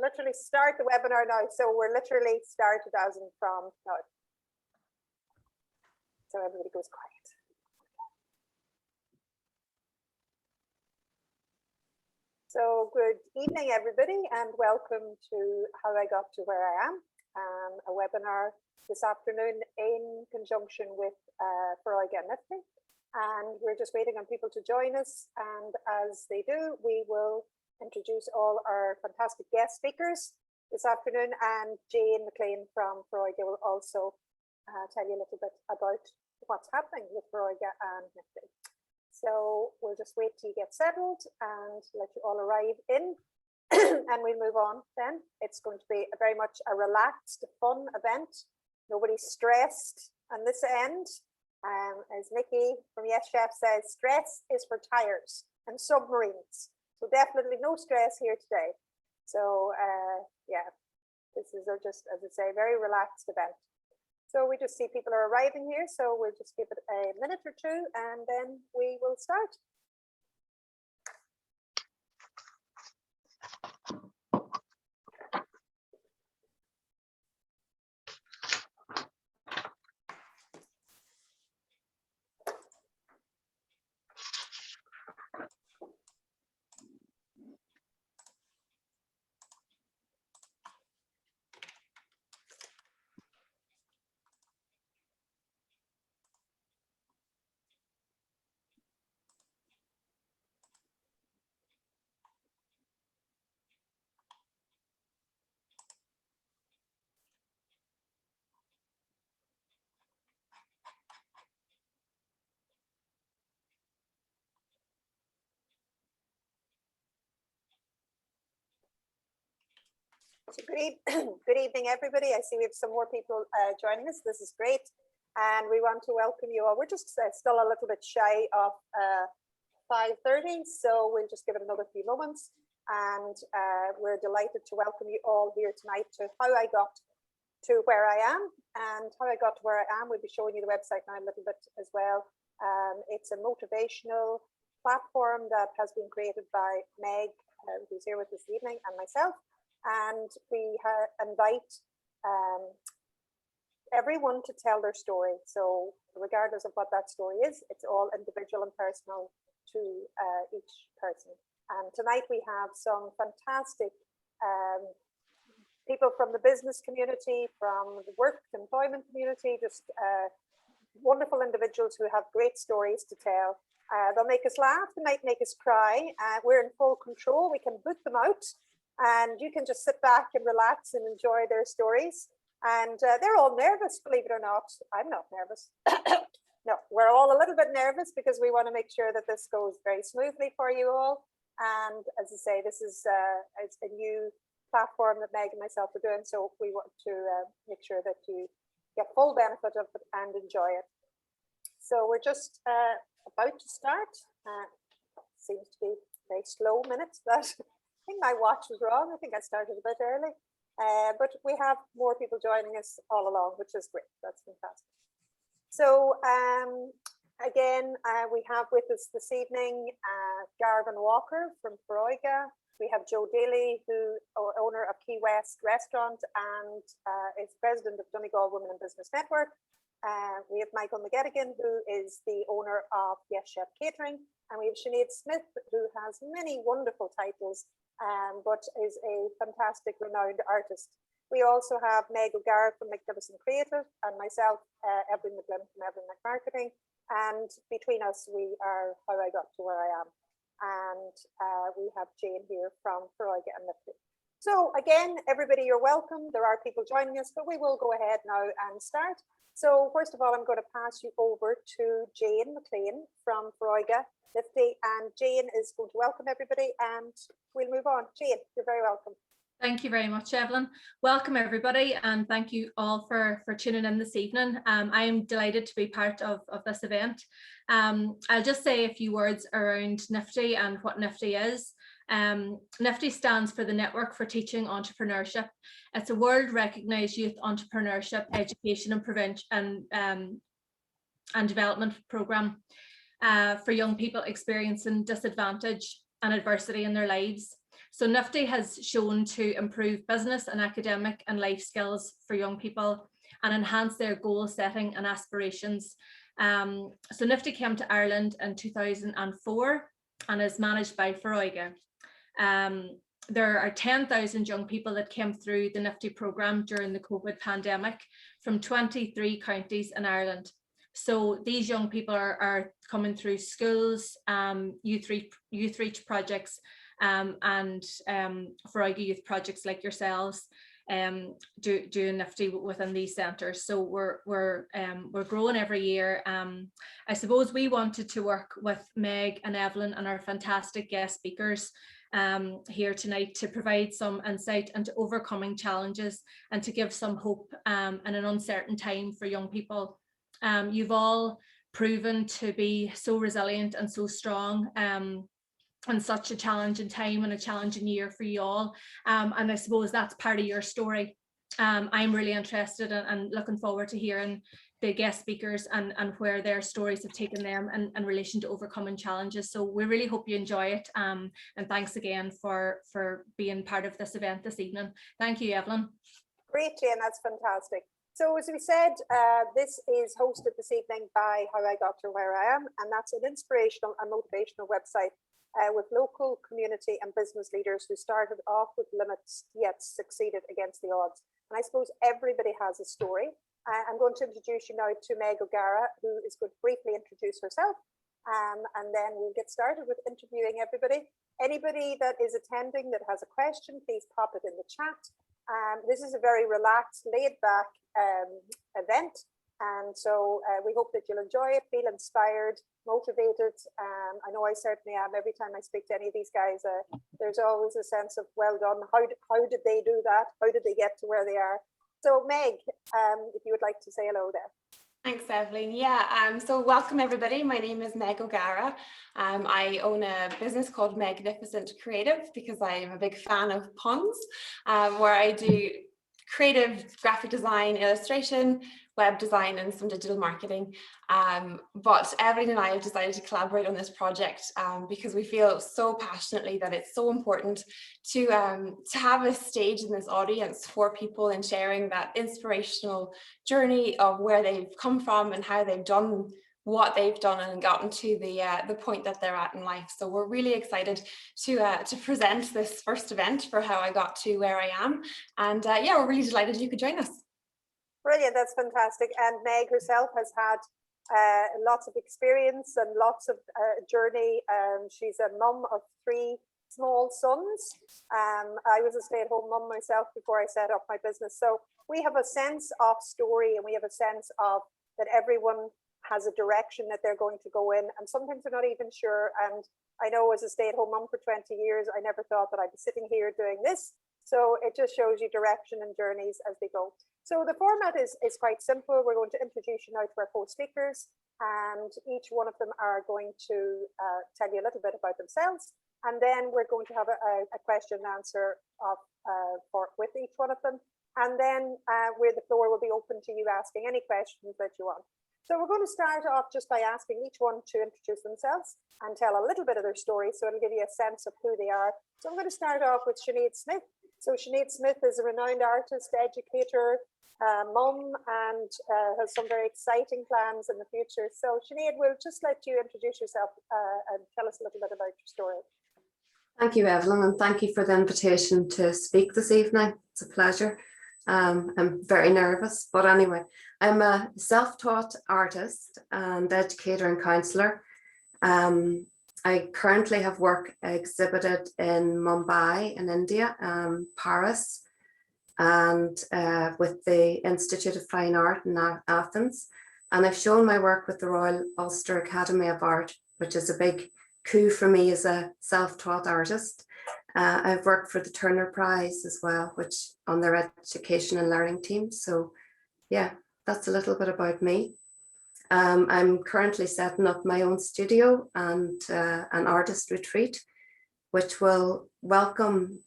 Literally start the webinar now. So we're literally started as in from now. So everybody goes quiet. So good evening, everybody, and welcome to How I Got to Where I Am, a webinar this afternoon in conjunction with Foroige and Network. And we're just waiting on people to join us. And as they do, we will introduce all our fantastic guest speakers this afternoon. And Jane McLean from Foroige will also tell you a little bit about what's happening with Foroige and Network. So we'll just wait till you get settled and let you all arrive in. And we'll move on then. It's going to be very much a relaxed, fun event. Nobody's stressed on this end. As Nikki from Yes Chef says, stress is for tires and submarines. So definitely no stress here today. So yeah, this is just, as I say, a very relaxed event. So we just see people are arriving here. So we'll just give it a minute or two and then we will start. So good evening, everybody. I see we have some more people joining us. This is great. And we want to welcome you all. We're just still a little bit shy of 5:30, so we'll just give it another few moments. And we're delighted to welcome you all here tonight to How I Got to Where I Am. And How I Got to Where I Am, we'll be showing you the website now a little bit as well. It's a motivational platform that has been created by Meg, who's here with us this evening, and myself. And we invite everyone to tell their story. So regardless of what that story is, it's all individual and personal to each person. And tonight we have some fantastic people from the business community, from the work employment community, just wonderful individuals who have great stories to tell. They'll make us laugh, they might make us cry. We're in full control, we can boot them out. And you can just sit back and relax and enjoy their stories. And they're all nervous, believe it or not. I'm not nervous. No, we're all a little bit nervous because we want to make sure that this goes very smoothly for you all. And as I say, this is a new platform that Meg and myself are doing. So we want to make sure that you get full benefit of it and enjoy it. So we're just about to start. Seems to be very slow minutes. I think my watch was wrong. I think I started a bit early, but we have more people joining us all along, which is great. That's fantastic. So again, we have with us this evening Garvin Walker from Foroige. We have Joe Daly, who owner of Key West Restaurant and is president of Donegal Women in Business Network. We have Michael McGettigan, who is the owner of Yes Chef Catering, and we have Sinead Smith, who has many wonderful titles. But is a fantastic, renowned artist. We also have Meg O'Gara from Magnificent Creative and myself, Evelyn from Evelyn Marketing. And between us, we are How I Got to Where I Am. And we have Jane here from Foroige and Network. So again, everybody, you're welcome. There are people joining us, but we will go ahead now and start. So first of all, I'm going to pass you over to Jane McLean from Foroige and Jane is going to welcome everybody and we'll move on. Jane, you're very welcome. Thank you very much, Evelyn. Welcome everybody, and thank you all for tuning in this evening. I am delighted to be part of this event. I'll just say a few words around NFTE and what NFTE is. NFTE stands for the Network for Teaching Entrepreneurship. It's a world recognized youth entrepreneurship, education and prevention and development program for young people experiencing disadvantage and adversity in their lives. So NFTE has shown to improve business and academic and life skills for young people and enhance their goal setting and aspirations. So NFTE came to Ireland in 2004 and is managed by Foroige. There are 10,000 young people that came through the NFTE programme during the COVID pandemic from 23 counties in Ireland. So these young people are coming through schools, youth reach projects, and Foroige youth projects like yourselves, doing NFTE within these centres. So we're growing every year. I suppose we wanted to work with Meg and Evelyn and our fantastic guest speakers here tonight to provide some insight into overcoming challenges and to give some hope in an uncertain time for young people. You've all proven to be so resilient and so strong in such a challenging time and a challenging year for you all. And I suppose that's part of your story. I'm really interested and looking forward to hearing the guest speakers and where their stories have taken them in relation to overcoming challenges. So we really hope you enjoy it. And thanks again for being part of this event this evening. Thank you, Evelyn. Great, Jane, that's fantastic. So as we said, this is hosted this evening by How I Got to Where I Am, and that's an inspirational and motivational website with local community and business leaders who started off with limits yet succeeded against the odds. And I suppose everybody has a story. I'm going to introduce you now to Meg O'Gara, who is going to briefly introduce herself, and then we'll get started with interviewing everybody. Anybody that is attending that has a question, please pop it in the chat. This is a very relaxed, laid-back event, and so we hope that you'll enjoy it, feel inspired, motivated. I know I certainly am. Every time I speak to any of these guys, there's always a sense of, well done, how did they do that? How did they get to where they are? So Meg, if you would like to say hello there. Thanks, Evelyn. Yeah, so welcome everybody. My name is Meg O'Gara. I own a business called Magnificent Creative because I am a big fan of puns, where I do creative graphic design, illustration, web design, and some digital marketing. But Evelyn and I have decided to collaborate on this project because we feel so passionately that it's so important to have a stage in this audience for people in sharing that inspirational journey of where they've come from and how they've done what they've done and gotten to the point that they're at in life. So we're really excited to present this first event for How I Got to Where I Am. And yeah, we're really delighted you could join us. Brilliant, that's fantastic. And Meg herself has had lots of experience and lots of journey. She's a mum of 3 small sons. I was a stay-at-home mum myself before I set up my business. So we have a sense of story, and we have a sense of that everyone has a direction that they're going to go in, and sometimes they're not even sure. And I know as a stay-at-home mum for 20 years, I never thought that I'd be sitting here doing this. So it just shows you direction and journeys as they go. So the format is quite simple. We're going to introduce you now to our 4 speakers, and each one of them are going to tell you a little bit about themselves. And then we're going to have a question and answer with each one of them. And then where the floor will be open to you asking any questions that you want. So we're going to start off just by asking each one to introduce themselves and tell a little bit of their story, so it'll give you a sense of who they are. So I'm going to start off with Sinead Smith. So Sinead Smith is a renowned artist, educator, mum, and has some very exciting plans in the future. So Sinead, we'll just let you introduce yourself and tell us a little bit about your story. Thank you, Evelyn, and thank you for the invitation to speak this evening. It's a pleasure. I'm very nervous, but anyway, I'm a self-taught artist and educator and counsellor. I currently have work exhibited in Mumbai in India, Paris, and with the Institute of Fine Art in Athens. And I've shown my work with the Royal Ulster Academy of Art, which is a big coup for me as a self-taught artist. I've worked for the Turner Prize as well, which on their education and learning team. So yeah, that's a little bit about me. I'm currently setting up my own studio and an artist retreat, which will welcome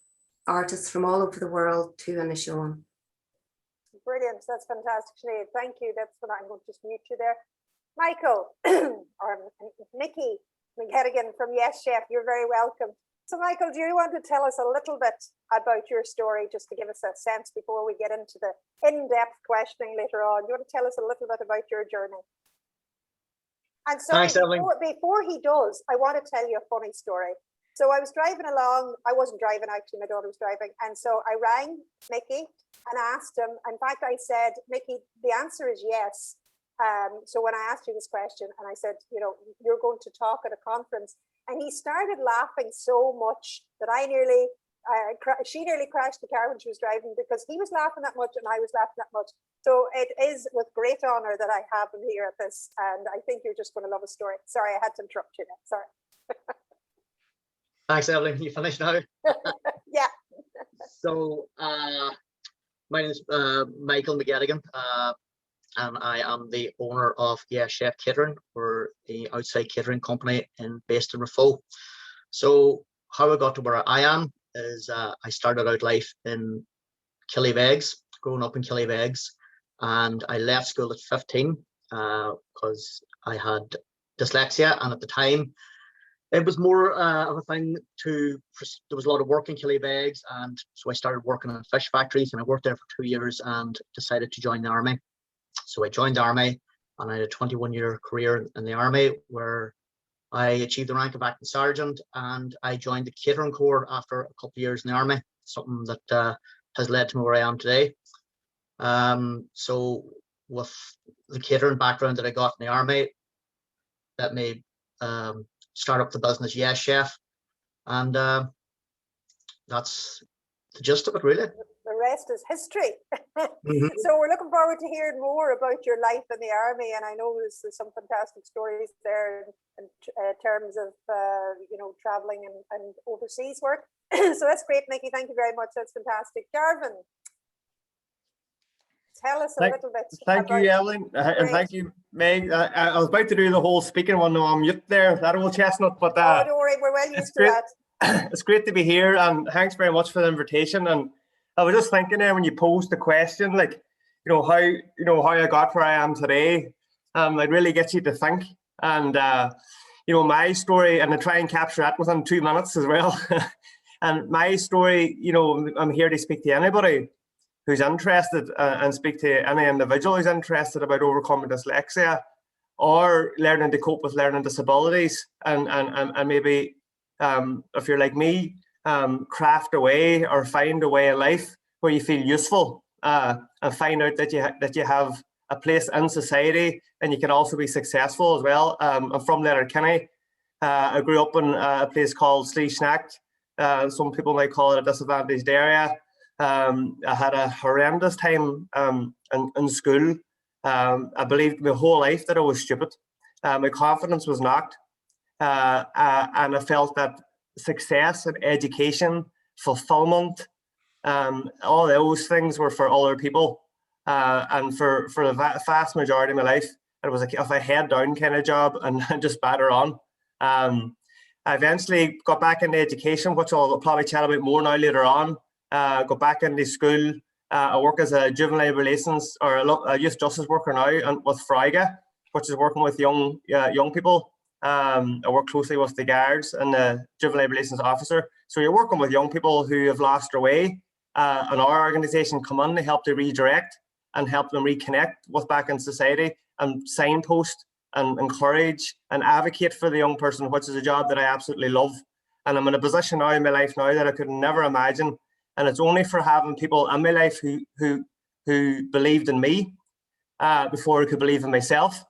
artists from all over the world to Inishowen. Brilliant, that's fantastic, Sinead. Thank you. That's what I'm going to just mute you there. Michael, or Nikki McHedigan from Yes Chef, you're very welcome. So Michael, do you want to tell us a little bit about your story, just to give us a sense before we get into the in-depth questioning later on? Do you want to tell us a little bit about your journey? And sorry, Thanks, Evelyn. before he does, I want to tell you a funny story. So I was driving along, I wasn't driving actually, my daughter was driving. And so I rang Mickey and asked him, in fact, I said, Mickey, the answer is yes. So when I asked you this question and I said, you know, you're going to talk at a conference, and he started laughing so much that I nearly, she nearly crashed the car when she was driving, because he was laughing that much and I was laughing that much. So it is with great honor that I have him here at this, and I think you're just going to love his story. Sorry, I had to interrupt you there. Sorry. Thanks, Evelyn. You finished now? Yeah. So, my name is Michael McGettigan, and I am the owner of Yes Chef Catering. We're an outside catering company based in Raphoe. So, how I got to where I am is I started out life in Killybegs, growing up in Killybegs, and I left school at 15 because I had dyslexia, and at the time, it was more of a thing there was a lot of work in Killybegs, and so I started working in fish factories, and I worked there for 2 years and decided to join the army. So I joined the army, and I had a 21-year career in the army where I achieved the rank of acting sergeant, and I joined the catering corps after a couple of years in the army, something that has led to me where I am today. So with the catering background that I got in the army, let me start up the business Yes Chef, and that's the gist of it, really. The rest is history. Mm-hmm. So we're looking forward to hearing more about your life in the army, and I know there's some fantastic stories there in terms of you know, traveling and overseas work. So that's great, Mickey. Thank you very much. That's fantastic. Garvin, tell us a little bit. Thank you, Evelyn, and thank you, Meg. I was about to do the whole speaking one on mute there, that old chestnut, but oh, don't worry, we're well used to that. It's great to be here, and thanks very much for the invitation. And I was just thinking there when you posed the question, like, how I got where I am today, it really gets you to think. And my story, and I try and capture that within 2 minutes as well. And my story, I'm here to speak to anybody who's interested and speak to any individual who's interested about overcoming dyslexia or learning to cope with learning disabilities, and maybe if you're like me, craft a way or find a way in life where you feel useful, and find out that you have a place in society and you can also be successful as well. I'm from Letterkenny. I grew up in a place called Sleesnacht. Some people might call it a disadvantaged area. I had a horrendous time in school. I believed my whole life that I was stupid. My confidence was knocked, and I felt that success and education, fulfillment, all those things were for other people. And for the vast majority of my life, it was a head down kind of job and just batter on. I eventually got back into education, which I'll probably chat about more now later on. Got back into school. I work as a juvenile relations or a youth justice worker now with Foroige, which is working with young people. I work closely with the guards and the juvenile relations officer. So you're working with young people who have lost their way, and our organisation come in to help to redirect and help them reconnect with back in society, and signpost and encourage and advocate for the young person, which is a job that I absolutely love. And I'm in a position now in my life now that I could never imagine. And it's only for having people in my life who believed in me before I could believe in myself.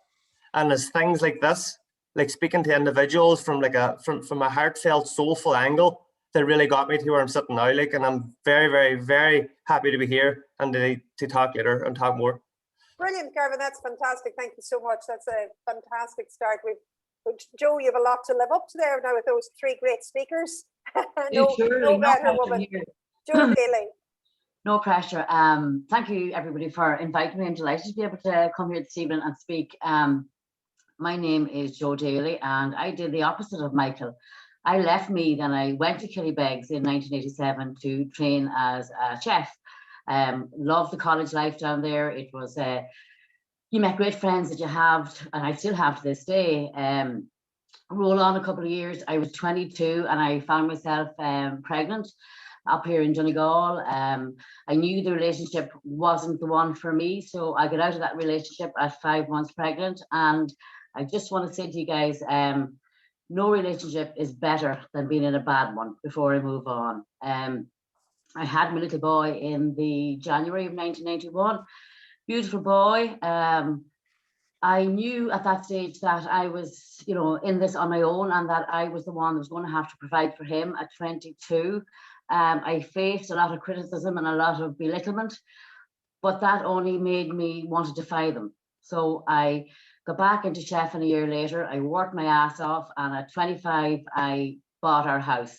And there's things like this, like speaking to individuals from a heartfelt, soulful angle, that really got me to where I'm sitting now. And I'm very, very, very happy to be here and to talk later and talk more. Brilliant, Garvin. That's fantastic. Thank you so much. That's a fantastic start. Joe, you have a lot to live up to there now with those three great speakers. no better woman. Joe Daly. No pressure. Thank you, everybody, for inviting me. I'm delighted to be able to come here this evening and speak. My name is Joe Daly, and I did the opposite of Michael. I left Meath and I went to Killybegs in 1987 to train as a chef. Loved the college life down there. It was, you met great friends that you have, and I still have to this day. roll on a couple of years, I was 22 and I found myself pregnant up here in Donegal. I knew the relationship wasn't the one for me, so I got out of that relationship at 5 months pregnant. And I just want to say to you guys, no relationship is better than being in a bad one before I move on. I had my little boy in the January of 1991, beautiful boy. I knew at that stage that I was, you know, in this on my own, and that I was the one that was going to have to provide for him at 22. I faced a lot of criticism and a lot of belittlement, but that only made me want to defy them. So I got back into chefing a year later. I worked my ass off, and at 25, I bought our house.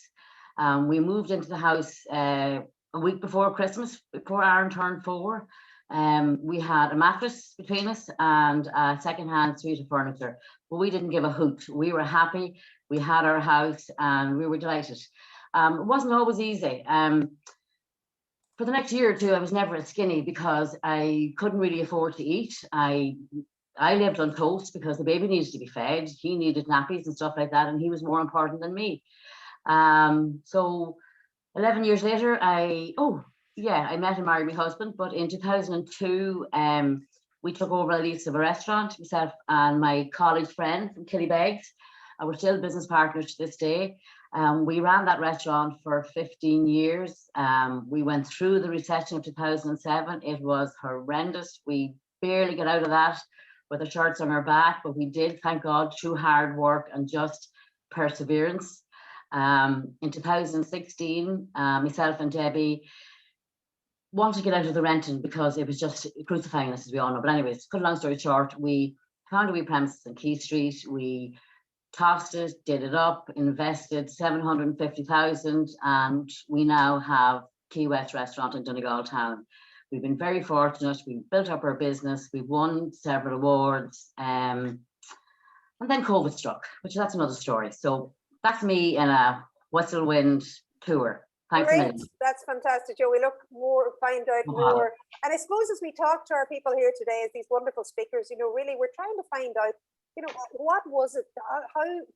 We moved into the house a week before Christmas, before Aaron turned 4. We had a mattress between us and a second-hand suite of furniture, but we didn't give a hoot. We were happy. We had our house and we were delighted. It wasn't always easy. For the next year or two, I was never as skinny because I couldn't really afford to eat. I lived on toast because the baby needed to be fed. He needed nappies and stuff like that, and he was more important than me. So 11 years later, I met and married my husband, but in 2002, we took over a lease of a restaurant, myself and my college friend from Killybegs. We're still business partners to this day. We ran that restaurant for 15 years. We went through the recession of 2007. It was horrendous. We barely got out of that with our shirts on our back, but we did, thank God, through hard work and just perseverance. In 2016, myself and Debbie wanted to get out of the renting because it was just crucifying us, as we all know. But anyways, cut a long story short, we found a wee premises on Key Street. We tossed it, did it up, invested 750,000, and we now have Key West Restaurant in Donegal town. We've been very fortunate. We built up our business. We've won several awards, and then COVID struck, which that's another story. So that's me in a whirlwind tour. Thanks a million. That's fantastic, Joe. We find out more. And I suppose as we talk to our people here today, as these wonderful speakers, you know, really we're trying to find out, you know, what was it,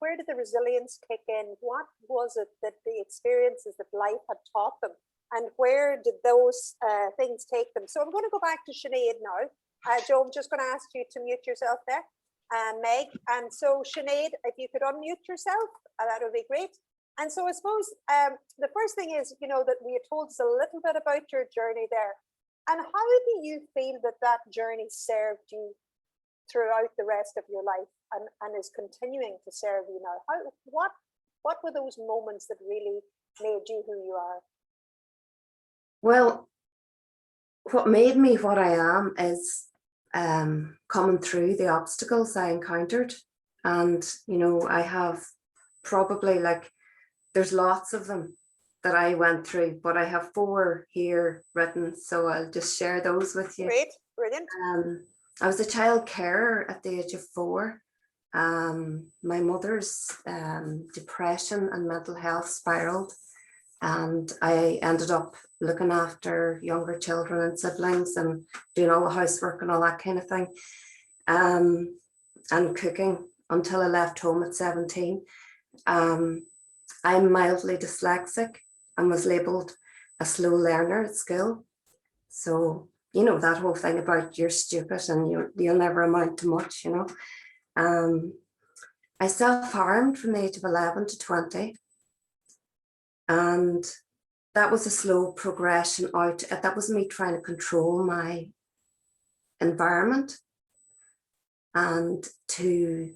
where did the resilience kick in? What was it that the experiences that life had taught them? And where did those things take them? So I'm going to go back to Sinead now. Joe, I'm just going to ask you to mute yourself there. Meg, and so Sinead, if you could unmute yourself, that would be great. And so I suppose the first thing is, you know, that we had told us a little bit about your journey there. And how do you feel that that journey served you throughout the rest of your life and is continuing to serve you now? What were those moments that really made you who you are? Well, what made me what I am is coming through the obstacles I encountered. And, you know, I have probably, like, there's lots of them that I went through, but I have 4 here written, so I'll just share those with you. Great, brilliant. I was a child carer at the age of 4. My mother's depression and mental health spiraled, and I ended up looking after younger children and siblings and doing all the housework and all that kind of thing, and cooking until I left home at 17. I'm mildly dyslexic and was labelled a slow learner at school. So, you know, that whole thing about you're stupid and you'll never amount to much, you know. I self-harmed from the age of 11 to 20. And that was a slow progression out. That was me trying to control my environment and to,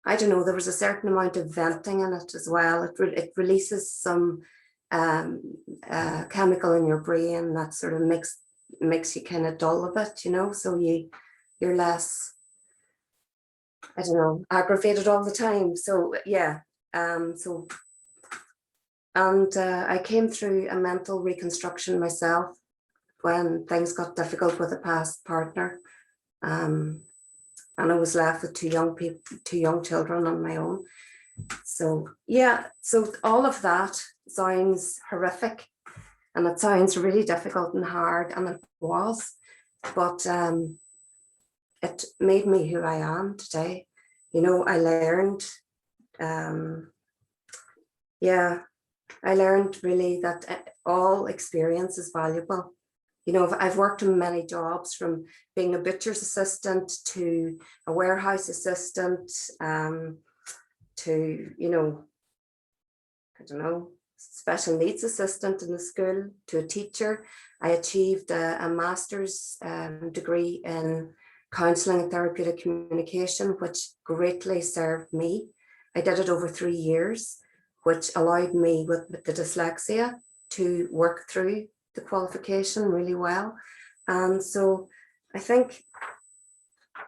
I don't know, there was a certain amount of venting in it as well. It releases some chemical in your brain that sort of makes you kind of dull a bit, you know, so you're less, I don't know, aggravated all the time. So yeah, I came through a mental reconstruction myself when things got difficult with a past partner. And I was left with 2 young children on my own. So yeah, so all of that sounds horrific and it sounds really difficult and hard, and it was, but it made me who I am today. you know, I learned, I learned really that all experience is valuable. You know, I've worked in many jobs, from being a butcher's assistant to a warehouse assistant, to, you know, I don't know, special needs assistant in the school, to a teacher. I achieved a master's degree in counselling and therapeutic communication, which greatly served me. I did it over 3 years, which allowed me with the dyslexia to work through the qualification really well. And so I think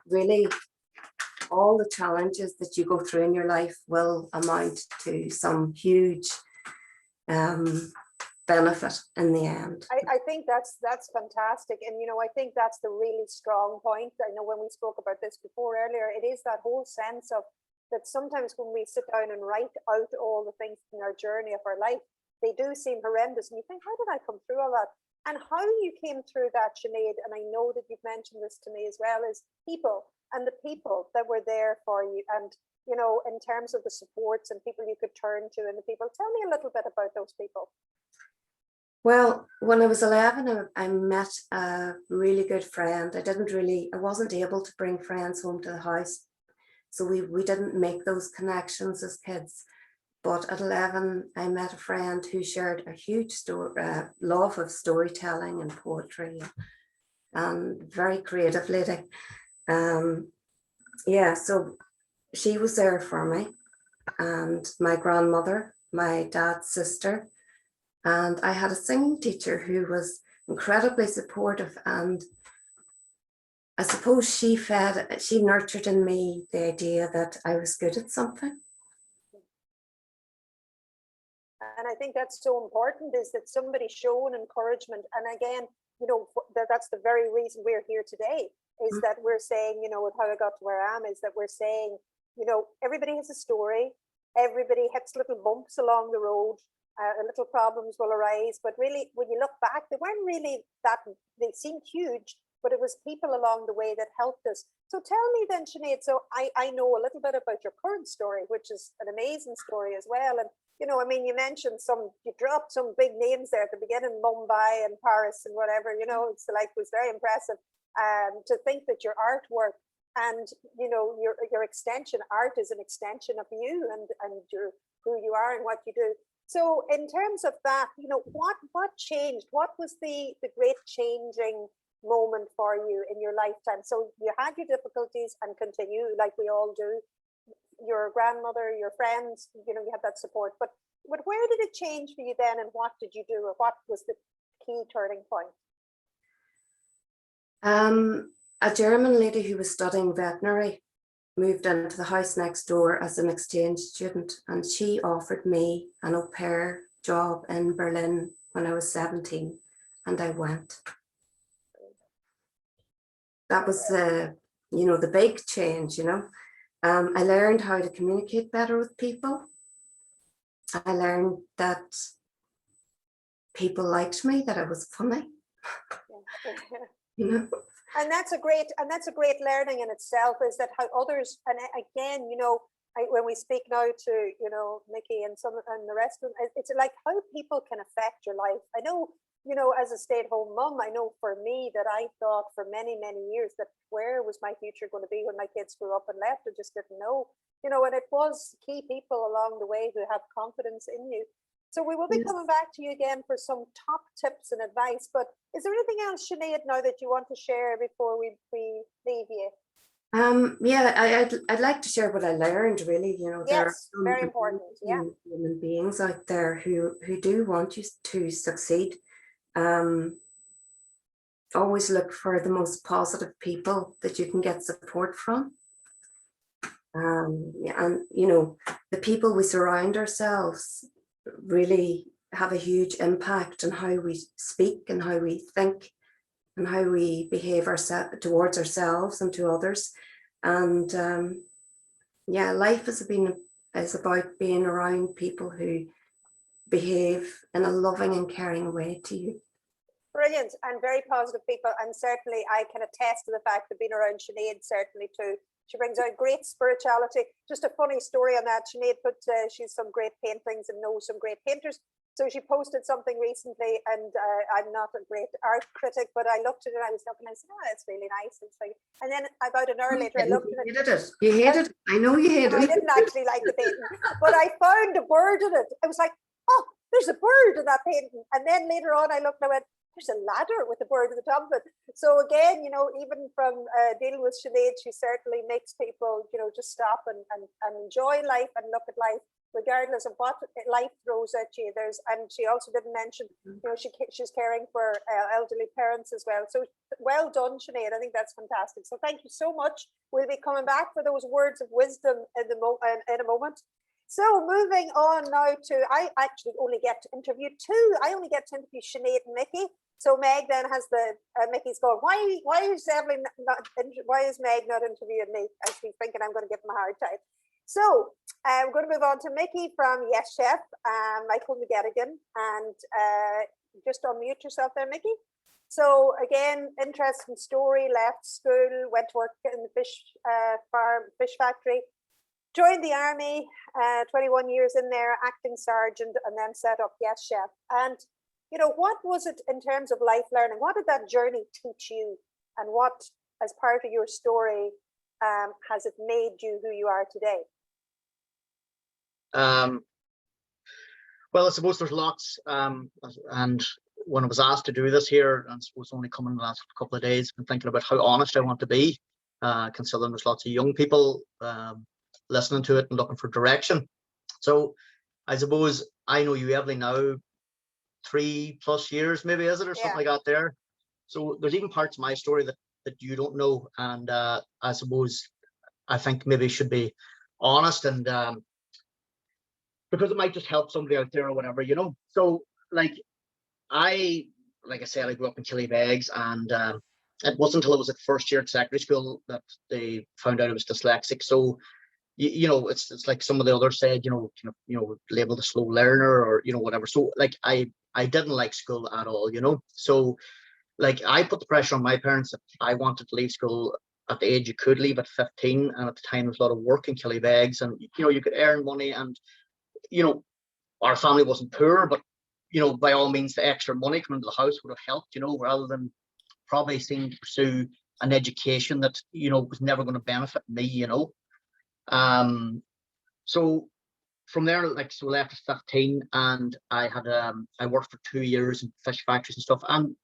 really all the challenges that you go through in your life will amount to some huge benefit in the end. I think that's fantastic. And, you know, I think that's the really strong point. I know when we spoke about this before earlier, it is that whole sense of that sometimes when we sit down and write out all the things in our journey of our life, they do seem horrendous. And you think, how did I come through all that? And how you came through that, Sinead, and I know that you've mentioned this to me as well, is people, and the people that were there for you. And, you know, in terms of the supports and people you could turn to, and the people, tell me a little bit about those people. Well, when I was 11, I met a really good friend. I wasn't able to bring friends home to the house. So we didn't make those connections as kids. But at 11, I met a friend who shared a huge love of storytelling and poetry, and very creative lady. Yeah, so she was there for me, and my grandmother, my dad's sister, and I had a singing teacher who was incredibly supportive, and I suppose she nurtured in me the idea that I was good at something. And I think that's so important, is that somebody shown encouragement. And again, you know, that's the very reason we're here today, is that we're saying, you know, with how I got to where I am, is that we're saying, you know, everybody has a story, everybody hits little bumps along the road, little problems will arise, but really when you look back, they weren't really that, they seemed huge, but it was people along the way that helped us. So tell me then, Sinead, so I know a little bit about your current story, which is an amazing story as well. And, you know, I mean, you mentioned you dropped some big names there at the beginning, Mumbai and Paris and whatever, you know, it's like, was very impressive. To think that your artwork and, you know, your extension, art is an extension of you and who you are and what you do. So in terms of that, you know, what changed? What was the great changing moment for you in your lifetime? So you had your difficulties and continue, like we all do. Your grandmother, your friends, you know, you had that support. But where did it change for you then, and what did you do, or what was the key turning point? A German lady who was studying veterinary moved into the house next door as an exchange student, and she offered me an au pair job in Berlin when I was 17, and I went. That was you know, the big change, you know. I learned how to communicate better with people. I learned that people liked me, that I was funny. You know. And that's a great learning in itself, is that how others, and again, you know, when we speak now to, you know, Nikki and the rest of them, it's like how people can affect your life. I know, you know, as a stay-at-home mum, I know for me that I thought for many, many years that where was my future going to be when my kids grew up and left? I just didn't know, you know, and it was key people along the way who have confidence in you. So we will be coming back to you again for some top tips and advice, but is there anything else, Sinead, now that you want to share before we leave you? Yeah, I'd like to share what I learned, really. You know, there are some very important. Yeah, human beings out there who do want you to succeed. Always look for the most positive people that you can get support from. And you know, the people we surround ourselves really have a huge impact on how we speak and how we think and how we behave towards ourselves and to others. And yeah, life is about being around people who behave in a loving and caring way to you. Brilliant, and very positive people. And certainly I can attest to the fact that being around Sinead certainly too She brings out great spirituality. Just a funny story on that. Sinead put, she's some great paintings and knows some great painters. So she posted something recently, and I'm not a great art critic, but I looked at it, I was looking, I said, oh, it's really nice. And then about an hour later, I looked at it. You hated it. You hated it. I know you hated I it. didn't actually like the painting, but I found a bird in it. I was like, oh, there's a bird in that painting. And then later on, I looked and I went, there's a ladder with a bird at the top of it. So again, you know, even from dealing with Sinead, she certainly makes people, you know, just stop and enjoy life and look at life, regardless of what life throws at you. And she also didn't mention, you know, she's caring for elderly parents as well. So well done, Sinead. I think that's fantastic. So thank you so much. We'll be coming back for those words of wisdom in a moment. So moving on now to, I actually only get to interview two. I only get to interview Sinead and Mickey. So Meg then has the, Mickey's going, why is Evelyn not, why is Meg not interviewing me? And she's thinking I'm going to give them a hard time. So we're going to move on to Mickey from Yes Chef, Michael McGettigan, and just unmute yourself there, Mickey. So again, interesting story, left school, went to work in the fish factory, joined the army, 21 years in there, acting sergeant, and then set up Yes Chef. And, you know, what was it in terms of life learning? What did that journey teach you? And what, as part of your story, has it made you who you are today? Well, I suppose there's lots, and when I was asked to do this here, and I suppose only coming in the last couple of days, I've been thinking about how honest I want to be, considering there's lots of young people listening to it and looking for direction. So I suppose I know you, Evelyn, now 3+ years, maybe, is it, or something like that there. So there's even parts of my story that you don't know, and I suppose I think maybe should be honest, and because it might just help somebody out there or whatever, you know. So like I said, I grew up in Killybegs, and it wasn't until I was at first year at secondary school that they found out I was dyslexic. So you know, it's like some of the others said, you know, labeled a slow learner, or, you know, whatever. So like I didn't like school at all, you know. So like I put the pressure on my parents that I wanted to leave school at the age you could leave at 15, and at the time there was a lot of work in Killybegs, and you know, you could earn money, and you know, our family wasn't poor, but you know, by all means, the extra money coming into the house would have helped, you know, rather than probably seeing to pursue an education that, you know, was never going to benefit me, you know. So from there, like, so left at 15, and I had I worked for 2 years in fish factories and stuff, and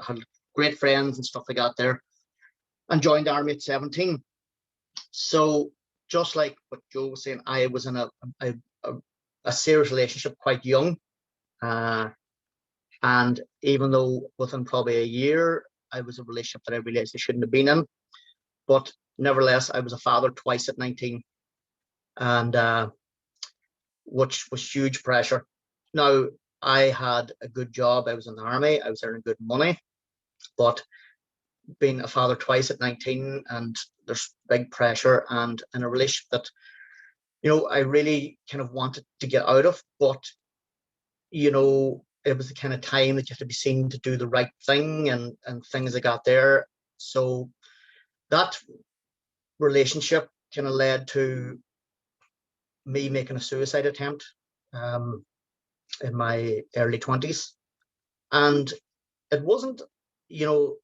had great friends and stuff like that there, and joined the army at 17. So just like what Joe was saying, I was in a serious relationship quite young, and even though within probably a year I was in a relationship that I realized I shouldn't have been in, but nevertheless I was a father twice at 19, and which was huge pressure. Now I had a good job, I was in the army, I was earning good money, but being a father twice at 19, and there's big pressure, and in a relationship that, you know, I really kind of wanted to get out of, but you know, it was the kind of time that you have to be seen to do the right thing, and things like that there. So that relationship kind of led to me making a suicide attempt in my early 20s, and it wasn't, you know,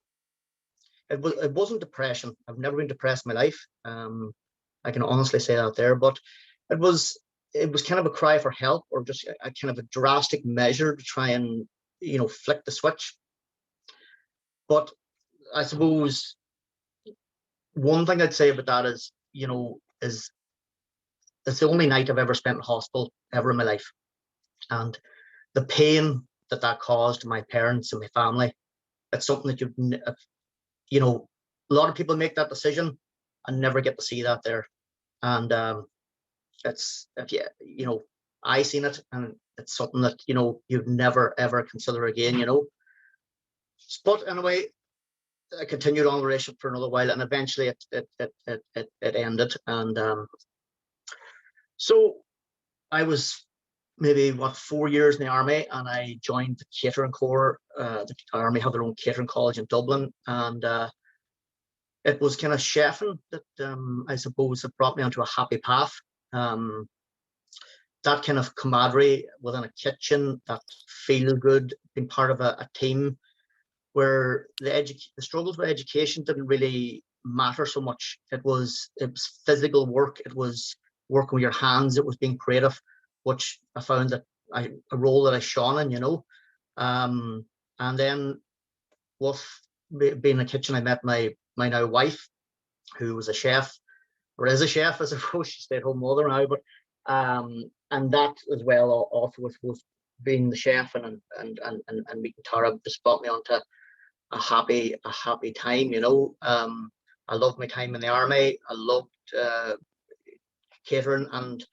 it wasn't depression. I've never been depressed in my life. I can honestly say that there, but it was kind of a cry for help, or just a kind of a drastic measure to try and, you know, flick the switch. But I suppose one thing I'd say about that is, you know, is it's the only night I've ever spent in hospital ever in my life, and the pain that caused my parents and my family, it's something that you know, a lot of people make that decision and never get to see that there. And it's, if you know, I seen it, and it's something that, you know, you'd never ever consider again, you know. But anyway, I continued on the relationship for another while, and eventually it ended. And so I was maybe 4 years in the army, and I joined the catering corps. The army had their own catering college in Dublin, and it was kind of chefing that I suppose it brought me onto a happy path. That kind of camaraderie within a kitchen, that feel good, being part of a team where the struggles with education didn't really matter so much. It was physical work, it was working with your hands, it was being creative, which I found that a role that I shone in, you know. And then with being in the kitchen, I met my now wife, who was a chef, or is a chef, I suppose. She's a stay-at-home mother now, but and that as well also was being the chef and meeting Tara just brought me onto a happy time, you know. I loved my time in the army. I loved catering, and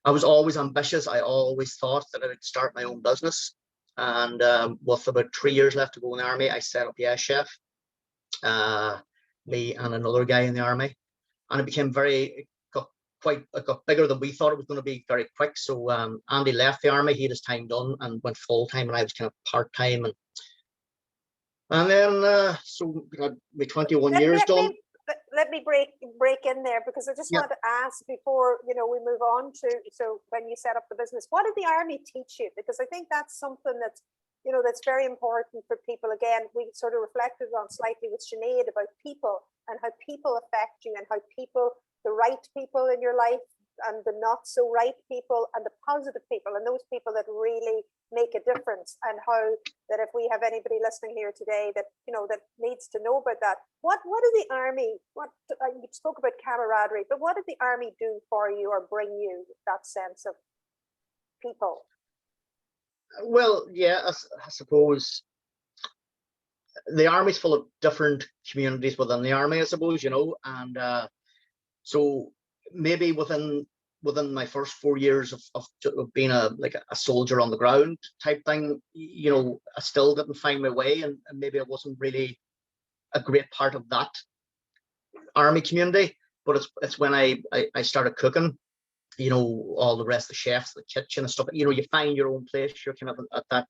I was always ambitious. I always thought that I would start my own business. And with about 3 years left to go in the army, I set up Yes Chef, me and another guy in the army, and it became it got bigger than we thought it was going to be very quick. So Andy left the army, he had his time done and went full time, and I was kind of part time, and then so we had my 21 years done. Let me break in there, because I just want to ask before we move on to, so when you set up the business, what did the army teach you? Because I think that's something that's that's very important for people. Again, we sort of reflected on slightly with Sinead about people and how people affect you, and how people, the right people in your life and the not so right people and the positive people and those people that really make a difference, and how that if we have anybody listening here today that that needs to know about that, what did the army, you spoke about camaraderie, but what did the army do for you or bring you that sense of people? Well, yeah, I suppose the army's full of different communities within the army, I suppose, and so maybe within my first 4 years of being a soldier on the ground type thing, I still didn't find my way, and maybe I wasn't really a great part of that army community. But it's when I started cooking, all the rest of the chefs, the kitchen and stuff, you find your own place. You're kind of at that,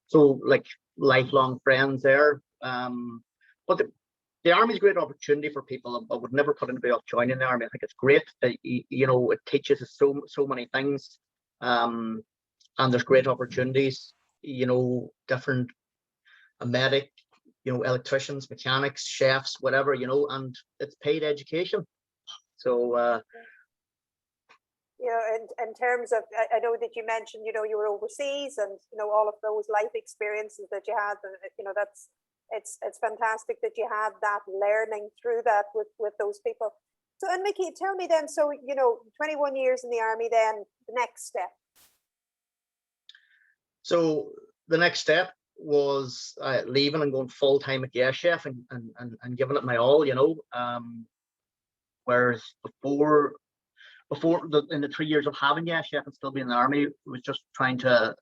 so like lifelong friends there. But the army is a great opportunity for people. I would never put anybody off joining the army. I think it's great. It teaches us so many things, and there's great opportunities. Different medic, electricians, mechanics, chefs, whatever, and it's paid education. So. In terms of, I know that you mentioned, you were overseas, and all of those life experiences that you had, and that's. It's fantastic that you had that learning through that with those people. So, and Mickey, tell me then, so 21 years in the army, then the next step. So the next step was leaving and going full time at Yes Chef and giving it my all, whereas before in the 3 years of having Yes Chef and still being in the army, it was just trying to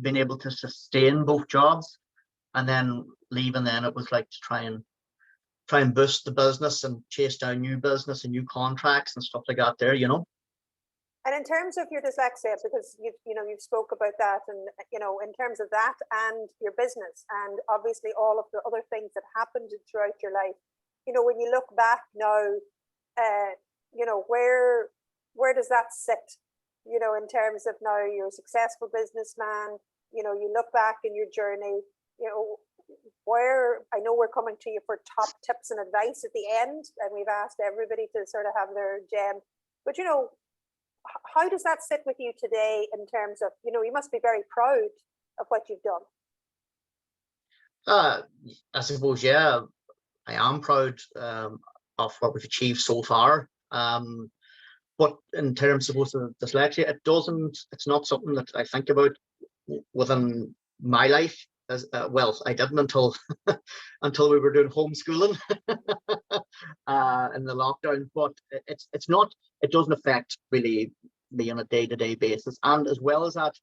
being able to sustain both jobs. And then leaving, then it was like to try and boost the business and chase down new business and new contracts and stuff like that there, And in terms of your dyslexia, because you've spoke about that, and in terms of that and your business, and obviously all of the other things that happened throughout your life, when you look back now, where does that sit? In terms of now you're a successful businessman, you look back in your journey. Where, I know we're coming to you for top tips and advice at the end, and we've asked everybody to sort of have their gem, but how does that sit with you today in terms of, you must be very proud of what you've done? I suppose, yeah, I am proud of what we've achieved so far. But in terms of dyslexia, it's not something that I think about within my life. As well, I didn't until we were doing homeschooling in the lockdown. But it doesn't affect really me on a day-to-day basis. And as well as that,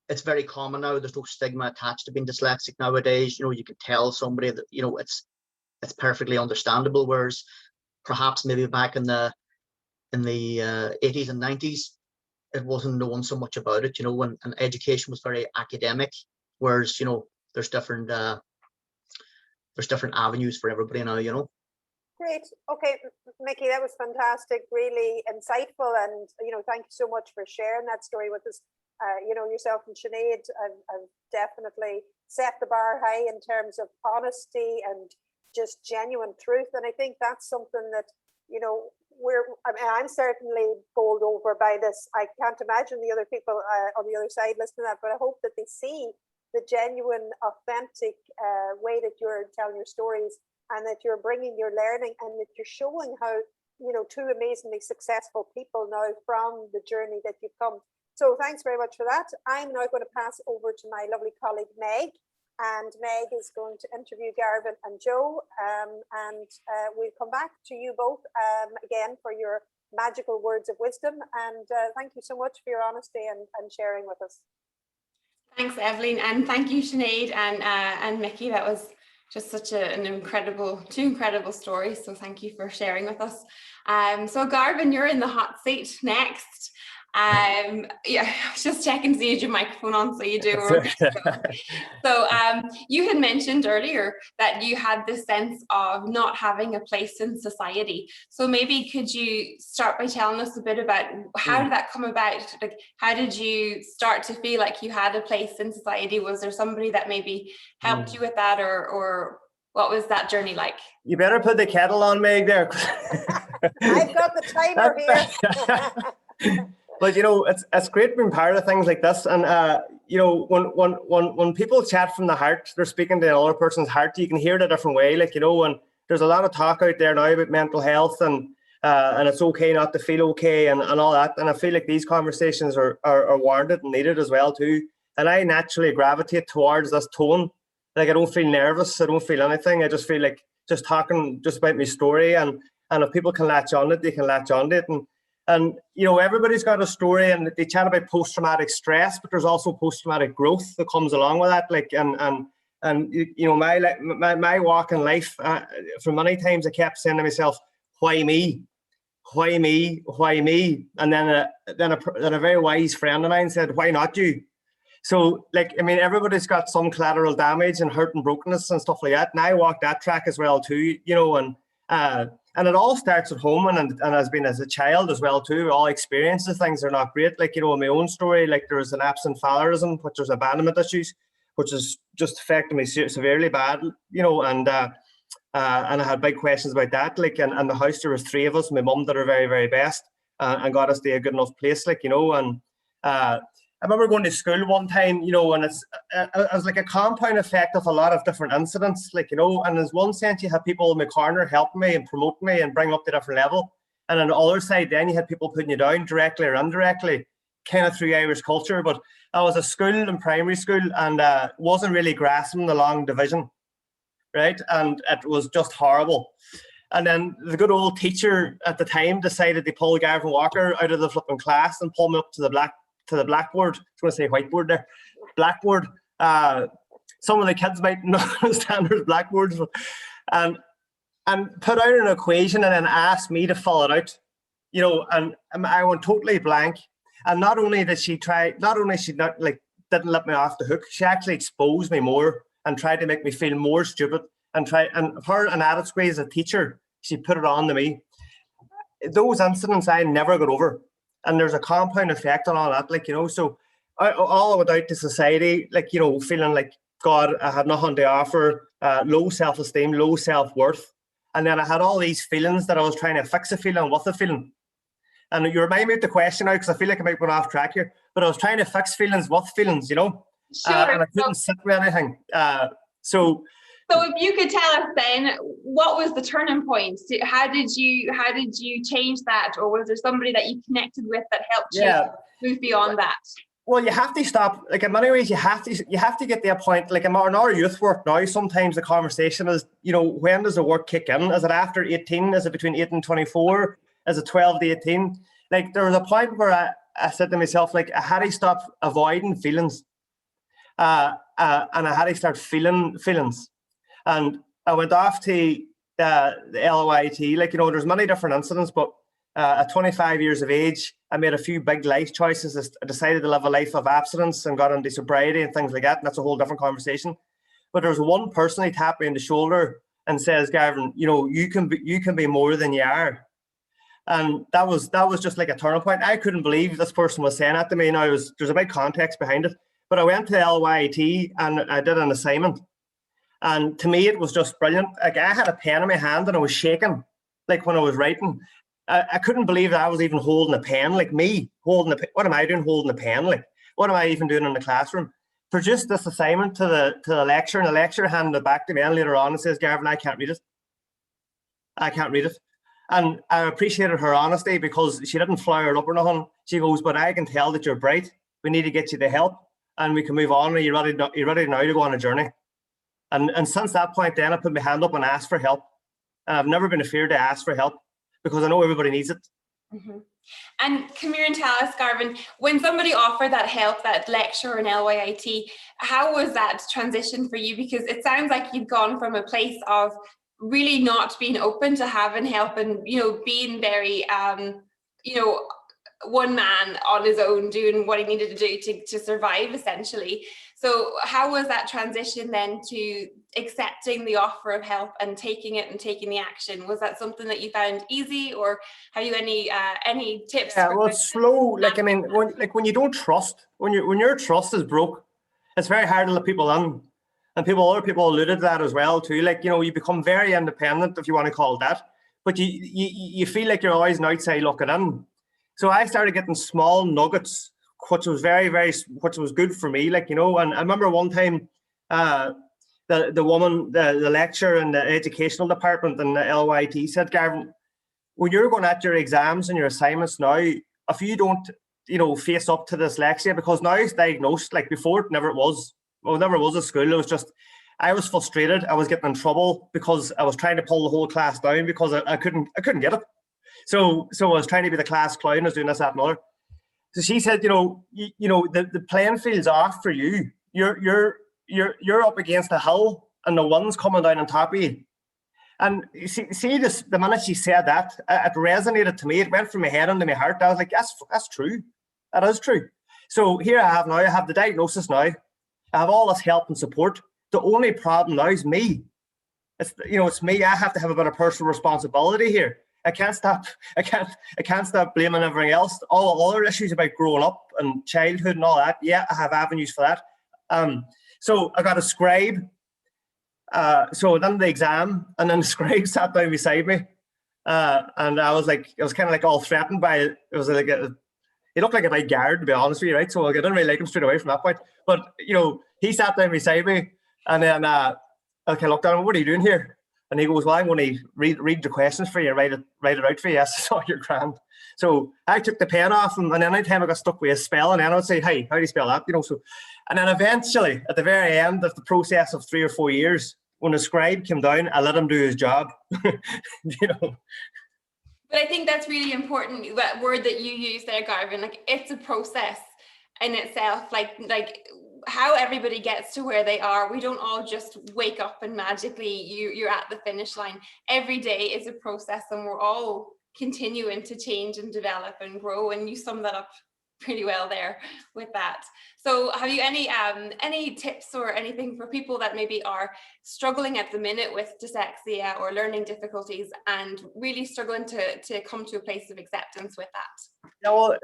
it's very common now. There's no stigma attached to being dyslexic nowadays. You can tell somebody that it's perfectly understandable. Whereas perhaps maybe back in the 80s and 90s. It wasn't known so much about it, and education was very academic, whereas, there's different there's different avenues for everybody now, you know. Great. Okay, Mickey, that was fantastic, really insightful, and thank you so much for sharing that story with us. Yourself and Sinead have definitely set the bar high in terms of honesty and just genuine truth, and I think that's something that I'm certainly bowled over by this. I can't imagine the other people on the other side listening to that, but I hope that they see the genuine, authentic way that you're telling your stories, and that you're bringing your learning, and that you're showing how, two amazingly successful people now from the journey that you've come. So thanks very much for that. I'm now going to pass over to my lovely colleague, Meg, and Meg is going to interview Garvin and Joe, and we'll come back to you both again for your magical words of wisdom. And thank you so much for your honesty and sharing with us. Thanks, Evelyn, and thank you, Sinead and Mickey. That was just such two incredible stories. So thank you for sharing with us. So Garvin, you're in the hot seat next. I was just checking to see if your microphone on, so you do. So you had mentioned earlier that you had this sense of not having a place in society. So maybe could you start by telling us a bit about how did that come about? Like, how did you start to feel like you had a place in society? Was there somebody that maybe helped you with that, or what was that journey like? You better put the kettle on, Meg, there. I've got the timer here. But it's great being part of things like this, and when people chat from the heart, they're speaking to another person's heart. You can hear it a different way, and there's a lot of talk out there now about mental health and it's okay not to feel okay and all that. And I feel like these conversations are warranted and needed as well too. And I naturally gravitate towards this tone. Like, I don't feel nervous, I don't feel anything. I just feel like just talking just about my story, and if people can latch on it, they can latch on to it. And everybody's got a story, and they chat about post-traumatic stress, but there's also post-traumatic growth that comes along with that. Like, my walk in life, for many times I kept saying to myself, why me? Why me? Why me? And then a very wise friend of mine said, why not you? So, everybody's got some collateral damage and hurt and brokenness and stuff like that. And I walked that track as well too, and it all starts at home, and has been as a child as well too. All experiences, things are not great. Like, in my own story, like, there was an absent fatherism, which was abandonment issues, which is just affecting me severely bad, and I had big questions about that. Like, and the house, there was 3 of us. My mum did her very, very best and got us to a good enough place, and I remember going to school one time, and it was like a compound effect of a lot of different incidents, and in one sense you had people in my corner helping me and promoting me and bring up to a different level. And on the other side, then you had people putting you down directly or indirectly, kind of through Irish culture. But I was at school in primary school and wasn't really grasping the long division, right? And it was just horrible. And then the good old teacher at the time decided to pull Garvin Walker out of the flipping class and pull me up to the blackboard. I was going to say whiteboard there. Blackboard. Some of the kids might not understand there's blackboards, and put out an equation and then asked me to fill it out. And I went totally blank. And not only did she didn't let me off the hook, she actually exposed me more and tried to make me feel more stupid. And her an added way as a teacher, she put it on to me. Those incidents I never got over. And there's a compound effect on all that, so all without the society, feeling like, God, I had nothing to offer, low self-esteem, low self-worth. And then I had all these feelings that I was trying to fix a feeling with a feeling. And you remind me of the question now, because I feel like I might go off track here, but I was trying to fix feelings with feelings, Sure. And I couldn't sit with anything. So if you could tell us then, what was the turning point? How did you change that, or was there somebody that you connected with that helped you move beyond that? Well, you have to stop. Like, in many ways, you have to get to a point. Like, in our youth work now, sometimes the conversation is, when does the work kick in? Is it after 18? Is it between 8 and 24? Is it 12 to 18? Like, there was a point where I said to myself, like, I had to stop avoiding feelings, and I had to start feeling feelings. And I went off to the LOIT. There's many different incidents, but at 25 years of age, I made a few big life choices. I decided to live a life of abstinence and got into sobriety and things like that. And that's a whole different conversation. but there's one person who tapped me on the shoulder and says, Gavin, you know, you can be more than you are. And that was just like a turning point. I couldn't believe this person was saying that to me. Now there's a big context behind it, but I went to the LYT and I did an assignment. And to me, it was just brilliant. Like, I had a pen in my hand and I was shaking, like when I was writing. I couldn't believe that I was even holding a pen, like me holding a pen. What am I doing holding a pen? Like, what am I even doing in the classroom? Produced this assignment to the lecturer, and the lecturer handed it back to me, and later on and says, Gavin, I can't read it. I can't read it. And I appreciated her honesty, because she didn't flower it up or nothing. She goes, but I can tell that you're bright. We need to get you the help and we can move on. Are you ready now to go on a journey? And since that point then, I put my hand up and asked for help. And I've never been afraid to ask for help, because I know everybody needs it. Mm-hmm. And come here and tell us, Garvin, when somebody offered that help, that lecture in LYIT, how was that transition for you? Because it sounds like you'd gone from a place of really not being open to having help and, you know, being very, you know, one man on his own doing what he needed to do to survive, essentially. So how was that transition then to accepting the offer of help and taking it and taking the action? Was that something that you found easy, or have you any tips? Yeah, well, it's slow. Like, I mean, when you don't trust, when your trust is broke, it's very hard to let people in. And other people alluded to that as well too. Like, you know, you become very independent, if you want to call it that, but you feel like you're always an outside looking in. So I started getting small nuggets, which was which was good for me. Like, you know, and I remember one time, the woman, the lecturer in the educational department in the LYT said, Gavin, when you're going at your exams and your assignments now, if you don't, you know, face up to dyslexia, because now it's diagnosed, like before it never was. Well, it never was at school. It was just, I was frustrated. I was getting in trouble because I was trying to pull the whole class down because I couldn't get it. So I was trying to be the class clown. I was doing this, that, and other. So she said, you know, the playing field's off for you. You're up against a hill, and the wind's coming down on top of you. And see this, the minute she said that, it resonated to me. It went from my head into my heart. I was like, that's true. That is true. So here I have the diagnosis now. I have all this help and support. The only problem now is me. It's me. I have to have a bit of personal responsibility here. I can't stop blaming everything else. All other issues about growing up and childhood and all that. Yeah, I have avenues for that. So I got a scribe. So then the exam, and then the scribe sat down beside me. And I was kind of like all threatened by it. It was like he looked like a big guard, to be honest with you, right? So I didn't really like him straight away from that point. But, you know, he sat down beside me, and then I kind of looked down, what are you doing here? And he goes, well, I'm going to read the questions for you, write it out for you. Yes, so you're grand. So I took the pen off, and any time I got stuck with a spell, and then I would say, hey, how do you spell that? You know, so, and then eventually, at the very end of the process of 3 or 4 years, when the scribe came down, I let him do his job. You know. But I think that's really important, that word that you use there, Garvin, like it's a process in itself, like how everybody gets to where they are. We don't all just wake up and magically you're at the finish line. Every day is a process, and we're all continuing to change and develop and grow, and you sum that up pretty well there with that. So have you any tips or anything for people that maybe are struggling at the minute with dyslexia or learning difficulties and really struggling to come to a place of acceptance with that? Yeah, well,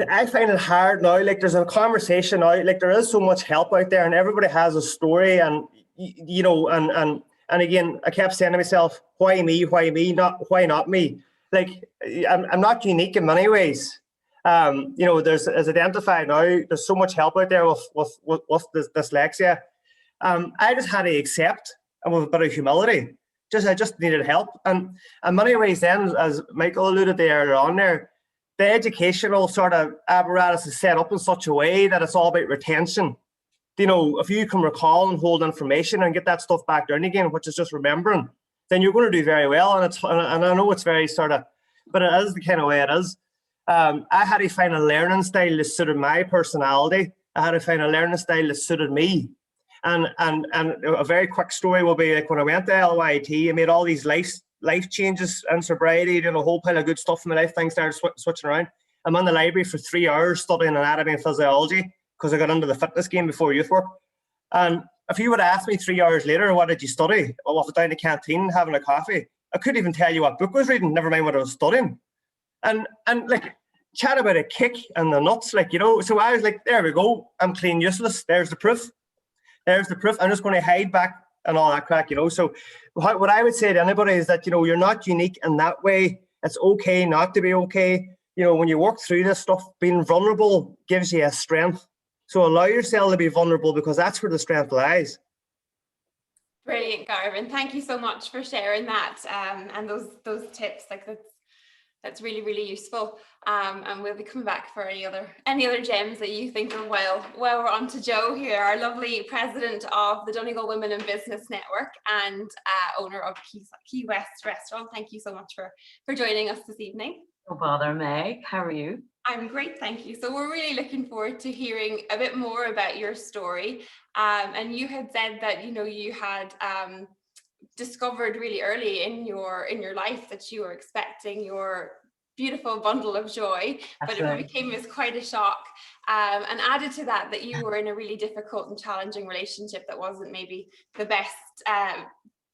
I find it hard now. Like, there's a conversation now, like there is so much help out there, and everybody has a story, and you know, and again, I kept saying to myself, why me, why not me? Like, I'm not unique in many ways. You know, there's, as identified now, there's so much help out there with this dyslexia. I just had to accept, and with a bit of humility, I just needed help. And in many ways then, as Michael alluded to earlier on there, the educational sort of apparatus is set up in such a way that it's all about retention. You know, if you can recall and hold information and get that stuff back down again, which is just remembering, then you're going to do very well. And I know it's very sort of, but it is the kind of way it is. I had to find a learning style that suited my personality. I had to find a learning style that suited me. And a very quick story will be like when I went to LYT, I made all these life changes and sobriety, doing a whole pile of good stuff in my life. Things started switching around. I'm in the library for 3 hours studying anatomy and physiology because I got into the fitness game before youth work. And if you would ask me 3 hours later, what did you study? Well, I was down the canteen having a coffee. I couldn't even tell you what book I was reading, never mind what I was studying. And like, chat about a kick and the nuts, like, you know. So I was like, there we go. I'm clean useless. There's the proof. There's the proof. I'm just going to hide back and all that crack, you know. So what I would say to anybody is that, you know, you're not unique in that way. It's okay not to be okay. You know, when you work through this stuff, being vulnerable gives you a strength. So allow yourself to be vulnerable, because that's where the strength lies. Brilliant, Garvin. Thank you so much for sharing that, and those tips. Like, that's really, really useful. And we'll be coming back for any other gems that you think are well. We're on to Joe here, our lovely president of the Donegal Women in Business Network and owner of Key West Restaurant. Thank you so much for joining us this evening. No bother, Meg. How are you? I'm great, thank you. So we're really looking forward to hearing a bit more about your story. And you had said that, you know, you had discovered really early in your life that you were expecting your beautiful bundle of joy, but it became as quite a shock. And added to that you were in a really difficult and challenging relationship that wasn't maybe the best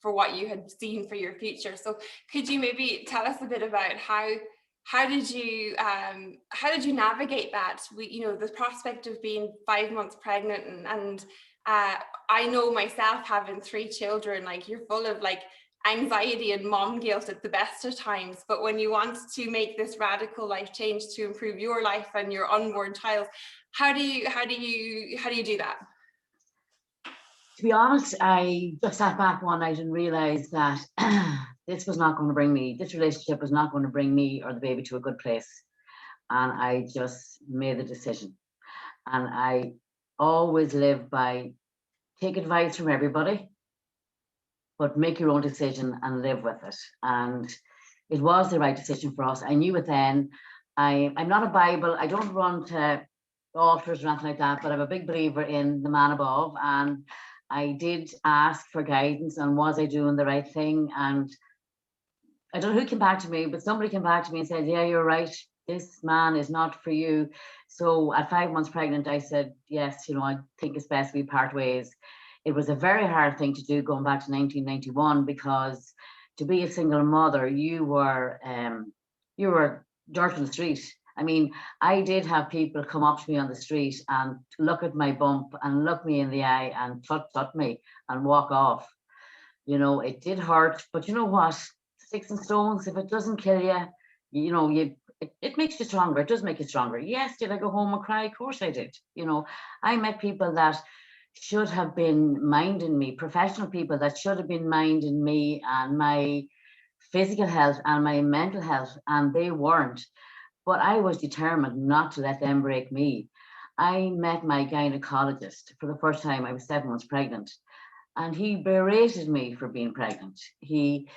for what you had seen for your future. So could you maybe tell us a bit about how did you navigate that? You know, the prospect of being 5 months pregnant, and I know myself, having 3 children, like, you're full of like anxiety and mom guilt at the best of times. But when you want to make this radical life change to improve your life and your unborn child, how do you do that? To be honest, I just sat back one night and realized that this relationship was not going to bring me or the baby to a good place. And I just made the decision. And I always live by, take advice from everybody, but make your own decision and live with it. And it was the right decision for us. I knew it then. I'm not a Bible. I don't run to altars or anything like that, but I'm a big believer in the man above. And I did ask for guidance on, was I doing the right thing? And I don't know who came back to me, but somebody came back to me and said, yeah, you're right. This man is not for you. So at 5 months pregnant, I said, yes, you know, I think it's best we part ways. It was a very hard thing to do, going back to 1991, because to be a single mother, you were dirt on the street. I mean, I did have people come up to me on the street and look at my bump and look me in the eye and tut me and walk off. You know, it did hurt, but you know what? Sticks and stones, if it doesn't kill you, you know, it makes you stronger. It does make you stronger. Yes, did I go home and cry? Of course I did. You know, I met people that should have been minding me, professional people that should have been minding me and my physical health and my mental health, and they weren't. But I was determined not to let them break me. I met my gynecologist for the first time. I was 7 months pregnant, and he berated me for being pregnant. He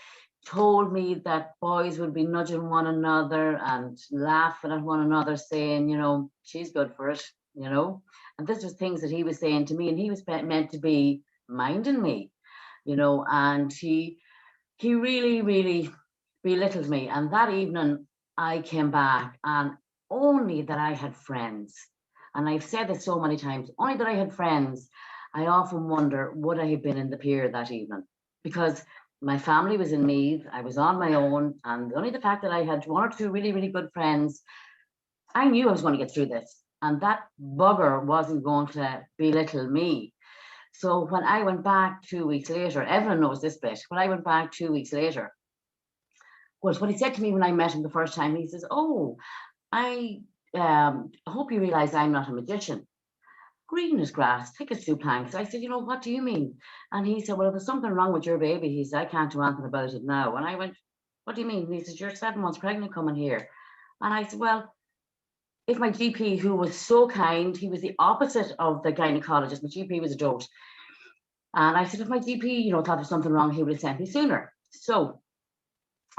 told me that boys would be nudging one another and laughing at one another, saying, you know, she's good for it, you know. And this was things that he was saying to me, and he was meant to be minding me, you know. And he really, really belittled me. And that evening, I came back, and only that I had friends, and I've said this so many times, only that I had friends, I often wonder, would I have been in the pier that evening? Because my family was in Meath, I was on my own, and only the fact that I had 1 or 2 really, really good friends, I knew I was going to get through this, and that bugger wasn't going to belittle me. So when I went back 2 weeks later, Evelyn knows this bit, when I went back 2 weeks later, was what he said to me when I met him the first time. He says, oh, I hope you realize I'm not a magician. Green as grass, thick as 2 planks. I said, you know, what do you mean? And he said, well, if there's something wrong with your baby, he said, I can't do anything about it now. And I went, what do you mean? And he says, you're 7 months pregnant coming here. And I said, well, if my GP, who was so kind, he was the opposite of the gynecologist. My GP was a dote. And I said, if my GP, you know, thought there's something wrong, he would have sent me sooner. So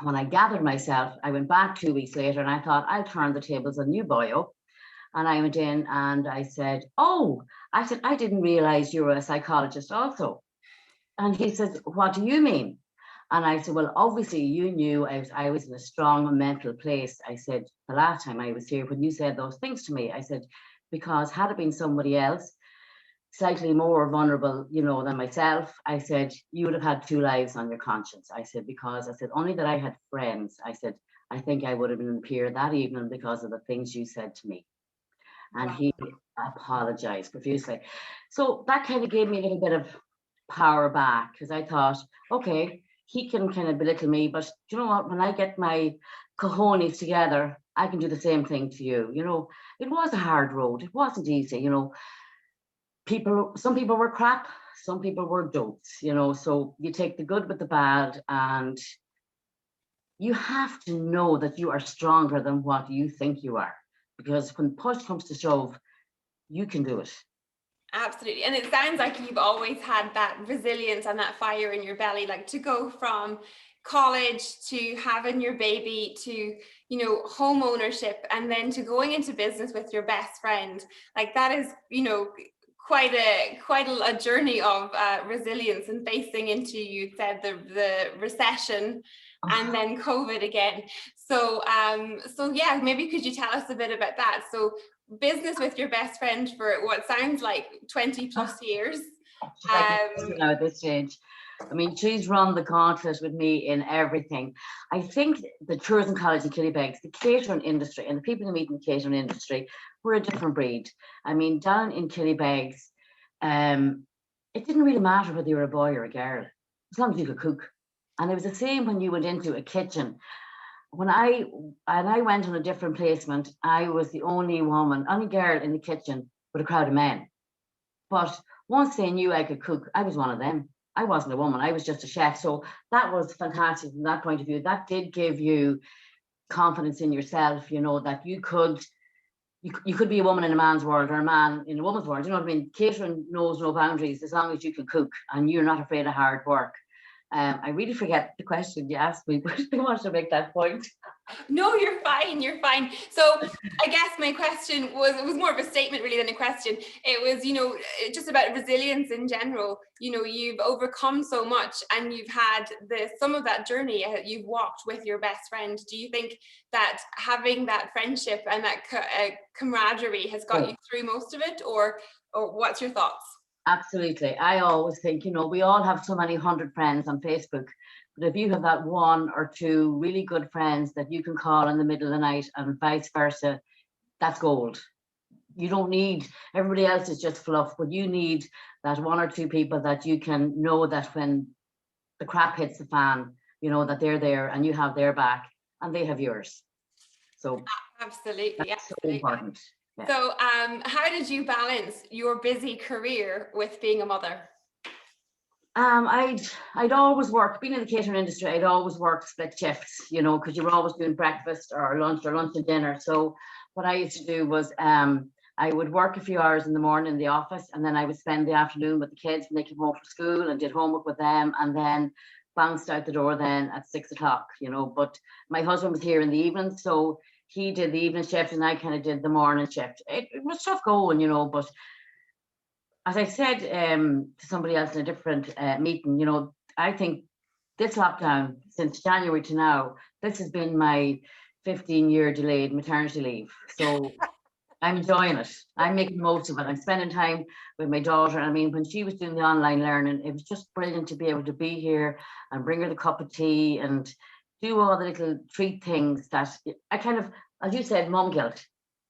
when I gathered myself, I went back 2 weeks later, and I thought, I'll turn the tables on you, boyo. And I went in and I said, oh, I said, I didn't realize you were a psychologist also. And he said, what do you mean? And I said, well, obviously you knew I was in a strong mental place. I said, the last time I was here, when you said those things to me, I said, because had it been somebody else, slightly more vulnerable, you know, than myself, I said, you would have had 2 lives on your conscience. I said, because I said, only that I had friends. I said, I think I would have been in Pier that evening because of the things you said to me. And he apologized profusely. So that kind of gave me a little bit of power back, because I thought, okay, he can kind of belittle me, but you know what, when I get my cojones together, I can do the same thing to you. You know, it was a hard road. It wasn't easy, you know. Some people were crap, some people were dopes, you know, so you take the good with the bad, and you have to know that you are stronger than what you think you are, because when push comes to shove, you can do it. Absolutely. And it sounds like you've always had that resilience and that fire in your belly, like to go from college to having your baby to, you know, home ownership, and then to going into business with your best friend. Like that is, you know, quite a journey of resilience, and facing into, you said, the recession and then COVID again. So yeah, maybe could you tell us a bit about that? So business with your best friend for what sounds like 20 plus years. Now at this stage, I mean, she's run the gauntlet with me in everything. I think the tourism college in Killybegs, the catering industry, and the people who meet in the catering industry were a different breed. I mean, down in Killybegs, it didn't really matter whether you were a boy or a girl, as long as you could cook. And it was the same when you went into a kitchen. When I went on a different placement, I was the only woman, only girl in the kitchen with a crowd of men. But once they knew I could cook, I was one of them. I wasn't a woman, I was just a chef. So that was fantastic from that point of view. That did give you confidence in yourself, you know, that you could be a woman in a man's world, or a man in a woman's world. You know what I mean? Catering knows no boundaries as long as you can cook and you're not afraid of hard work. I really forget the question you asked me, but I wanted to make that point. No, you're fine. You're fine. So I guess my question was more of a statement really than a question. It was, you know, just about resilience in general. You know, you've overcome so much, and you've had some of that journey you've walked with your best friend. Do you think that having that friendship and that camaraderie has got you through most of it, or what's your thoughts? Absolutely. I always think, you know, we all have so many 100 friends on Facebook, but if you have that 1 or 2 really good friends that you can call in the middle of the night, and vice versa, that's gold. You don't need, everybody else is just fluff, but you need that 1 or 2 people that you can know that when the crap hits the fan, you know, that they're there and you have their back and they have yours. So absolutely, that's so important. Yeah. So how did you balance your busy career with being a mother? I'd always worked, being in the catering industry, I'd always worked split shifts, you know, because you were always doing breakfast or lunch and dinner. So what I used to do was I would work a few hours in the morning in the office, and then I would spend the afternoon with the kids when they came home from school, and did homework with them, and then bounced out the door then at 6 o'clock, you know. But my husband was here in the evening, so he did the evening shift and I kind of did the morning shift. It was tough going, you know, but as I said to somebody else in a different meeting, you know, I think this lockdown, since January to now, this has been my 15-year delayed maternity leave. So I'm enjoying it. I'm making the most of it. I'm spending time with my daughter. I mean, when she was doing the online learning, it was just brilliant to be able to be here and bring her the cup of tea and do all the little treat things that I kind of, as you said, mum guilt.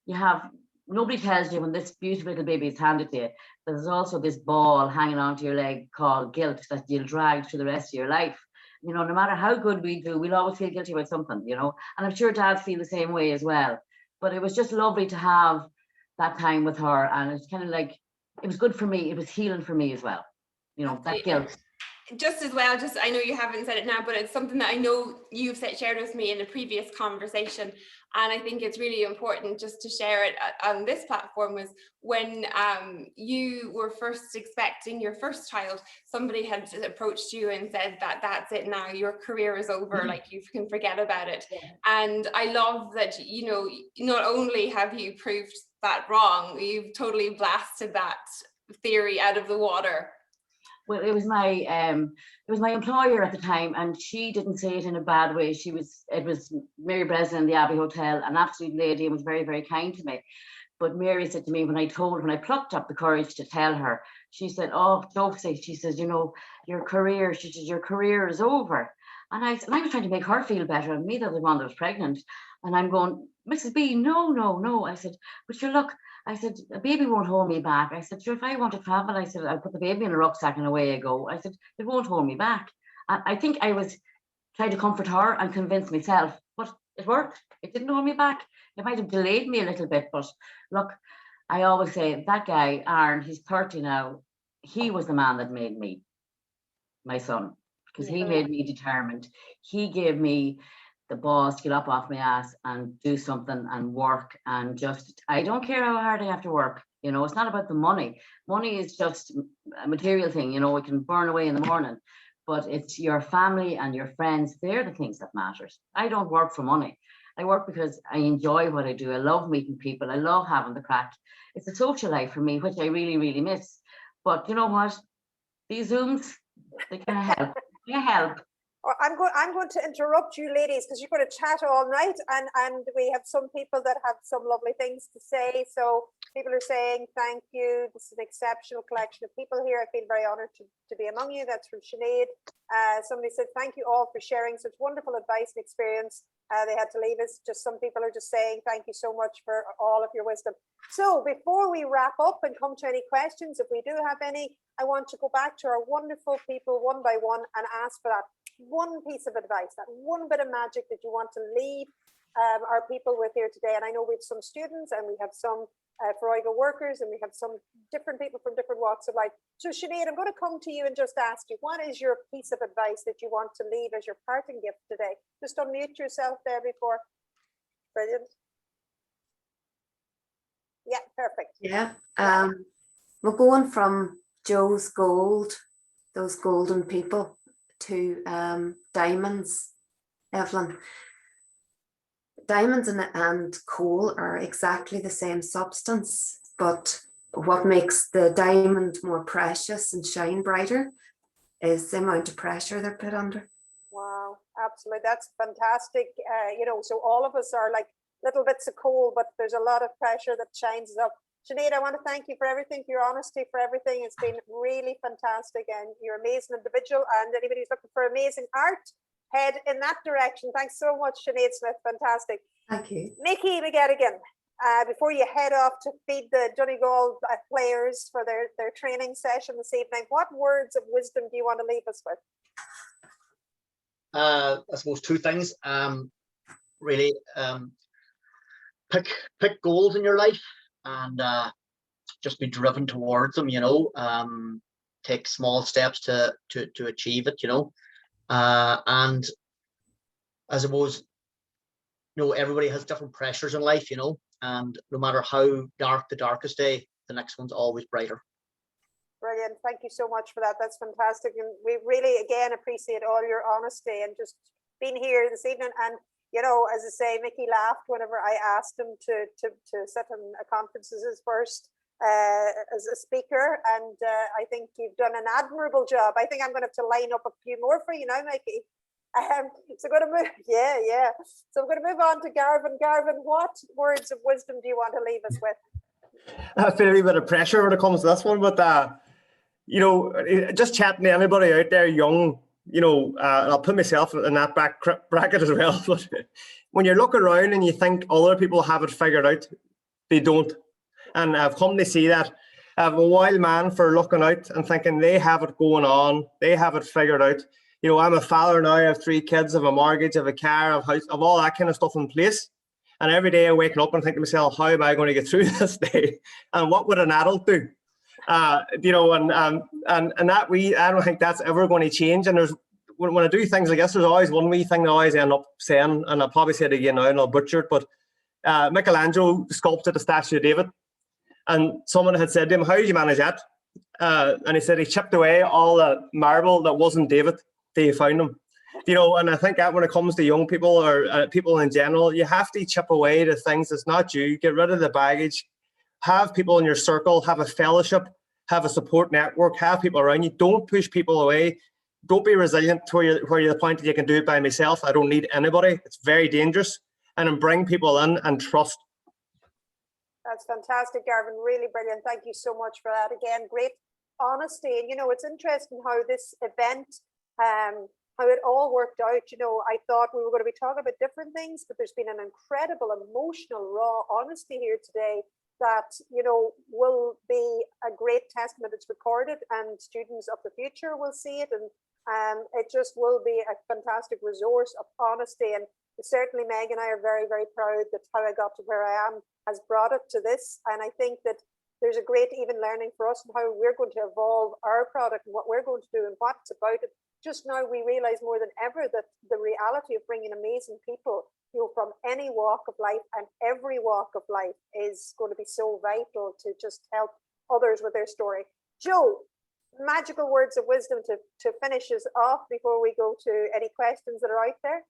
You have, nobody tells you when this beautiful little baby is handed to you, there's also this ball hanging onto your leg called guilt that you'll drag through the rest of your life. You know, no matter how good we do, we'll always feel guilty about something, you know, and I'm sure dads feel the same way as well. But it was just lovely to have that time with her, and it's kind of like, it was good for me. It was healing for me as well, you know, that guilt. Just as well, just, I know you haven't said it now, but it's something that I know you've shared with me in a previous conversation, and I think it's really important just to share it on this platform, was when you were first expecting your first child, somebody had approached you and said that that's it now, your career is over, like you can forget about it. And I love that, you know, not only have you proved that wrong, you've totally blasted that theory out of the water. Well, it was my employer at the time, and she didn't say it in a bad way. It was Mary Breslin in the Abbey Hotel, an absolute lady, and was very, very kind to me. But Mary said to me when I plucked up the courage to tell her, she said, "Oh, don't say," she says, "you know, your career," she says, "your career is over." And I was trying to make her feel better, and me the other one that was pregnant. And I'm going, "Mrs. B, no." I said, "But sure, look," I said, "a baby won't hold me back." I said, "Sure, if I want to travel," I said, "I'll put the baby in a rucksack and away I go." I said, "It won't hold me back." And I think I was trying to comfort her and convince myself, but it worked. It didn't hold me back. It might have delayed me a little bit, but look, I always say that guy, Aaron, he's 30 now. He was the man that made me, my son, because he made me determined. He gave me the balls to get up off my ass and do something and work, and just, I don't care how hard I have to work. You know, it's not about the money. Money is just a material thing, you know, it can burn away in the morning, but it's your family and your friends. They're the things that matters. I don't work for money. I work because I enjoy what I do. I love meeting people. I love having the crack. It's a social life for me, which I really, really miss. But you know what? These Zooms, they can help. They help. I'm going to interrupt you ladies because you're going to chat all night, and we have some people that have some lovely things to say. So people are saying thank you. This is an exceptional collection of people here. I feel very honored to be among you. That's from Sinead. Somebody said thank you all for sharing such wonderful advice and experience. They had to leave us. Just some people are just saying thank you so much for all of your wisdom. So before we wrap up and come to any questions, if we do have any, I want to go back to our wonderful people one by one and ask for that one piece of advice, that one bit of magic that you want to leave our people with here today. And I know we have some students and we have some Foroige workers and we have some different people from different walks of life. So Sinead, I'm going to come to you and just ask you, what is your piece of advice that you want to leave as your parting gift today? Just unmute yourself there before. Brilliant. Yeah, perfect. Yeah. We're going from Joe's gold, those golden people, to diamonds, Evelyn. Diamonds and coal are exactly the same substance, but what makes the diamond more precious and shine brighter is the amount of pressure they're put under. Wow, absolutely. That's fantastic. You know, so all of us are like little bits of coal, but there's a lot of pressure that shines up. Sinead, I want to thank you for everything, for your honesty, for everything. It's been really fantastic, and you're an amazing individual, and anybody who's looking for amazing art, head in that direction. Thanks so much, Sinead Smith. Fantastic. Thank you. Nikki McGettigan, before you head off to feed the Donegal players for their training session this evening, what words of wisdom do you want to leave us with? I suppose two things. Really, pick goals in your life and just be driven towards them. You know, take small steps to achieve it. You know, and I suppose, you know, everybody has different pressures in life. You know, and no matter how dark the darkest day, the next one's always brighter. Brilliant. Thank you so much for that. That's fantastic. And we really, again, appreciate all your honesty and just being here this evening. And, you know, as I say, Mickey laughed whenever I asked him to sit in a conference as his first as a speaker. And I think you've done an admirable job. I think I'm going to have to line up a few more for you now, Mickey. So I'm going to move. Yeah. So I'm going to move on to Garvin. Garvin, what words of wisdom do you want to leave us with? I feel a wee bit of pressure when it comes to this one, but you know, just chatting to anybody out there young, you know, and I'll put myself in that back bracket as well. But when you look around and you think other people have it figured out, they don't. And I've come to see that. I have a wild man for looking out and thinking they have it going on, they have it figured out. You know, I'm a father now, I have 3 kids, I have a mortgage, I have a car, I have a house, I have all that kind of stuff in place. And every day I wake up and think to myself, how am I going to get through this day? And what would an adult do? You know, and that I don't think that's ever going to change. And there's when I do things like this, there's always one wee thing I always end up saying, and I'll probably say it again now and I'll butcher it, but Michelangelo sculpted the statue of David. And someone had said to him, how did you manage that? And he said he chipped away all the marble that wasn't David till you found him. You know, and I think that when it comes to young people or people in general, you have to chip away the things that's not you. Get rid of the baggage. Have people in your circle. Have a fellowship. Have a support network. Have people around you. Don't push people away. Don't be resilient to where you're the point that you can do it by myself. I don't need anybody. It's very dangerous. And then bring people in and trust. That's fantastic, Garvin. Really brilliant. Thank you so much for that. Again, great honesty. And, you know, it's interesting how this event, how it all worked out. You know, I thought we were going to be talking about different things, but there's been an incredible emotional, raw honesty here today that, you know, will be a great testament. It's recorded and students of the future will see it, and it just will be a fantastic resource of honesty. And certainly Meg and I are very, very proud that how I got to where I am has brought it to this. And I think that there's a great even learning for us and how we're going to evolve our product and what we're going to do and what's about it. Just now we realize more than ever that the reality of bringing amazing people, you know, from any walk of life and every walk of life is going to be so vital to just help others with their story. Joe, magical words of wisdom to finish us off before we go to any questions that are out there.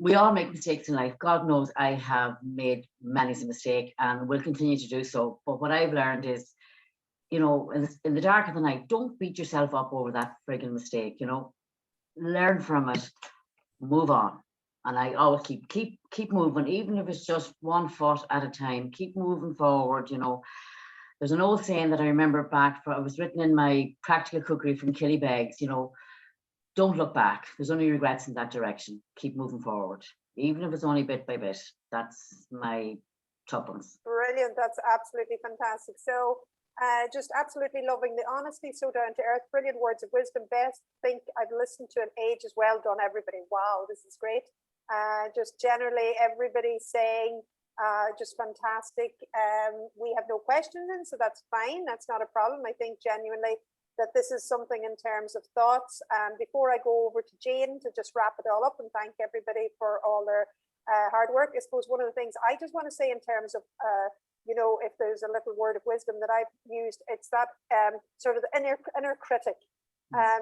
We all make mistakes in life. God knows I have made many a mistake and will continue to do so. But what I've learned is, you know, in the dark of the night, don't beat yourself up over that frigging mistake. You know, learn from it, move on. And I always keep moving, even if it's just 1 foot at a time. Keep moving forward. You know, there's an old saying that I remember back from, it was written in my practical cookery from Killybegs, you know, don't look back. There's only regrets in that direction. Keep moving forward, even if it's only bit by bit. That's my tuppence. Brilliant. That's absolutely fantastic. So just absolutely loving the honesty, so down to earth, brilliant words of wisdom. Best think I've listened to an age as well done, everybody. Wow, this is great. Just generally everybody saying just fantastic. We have no questions in, so that's fine. That's not a problem. I think genuinely that this is something in terms of thoughts. And before I go over to Jane to just wrap it all up and thank everybody for all their hard work, I suppose one of the things I just want to say in terms of, you know, if there's a little word of wisdom that I've used, it's that sort of the inner critic.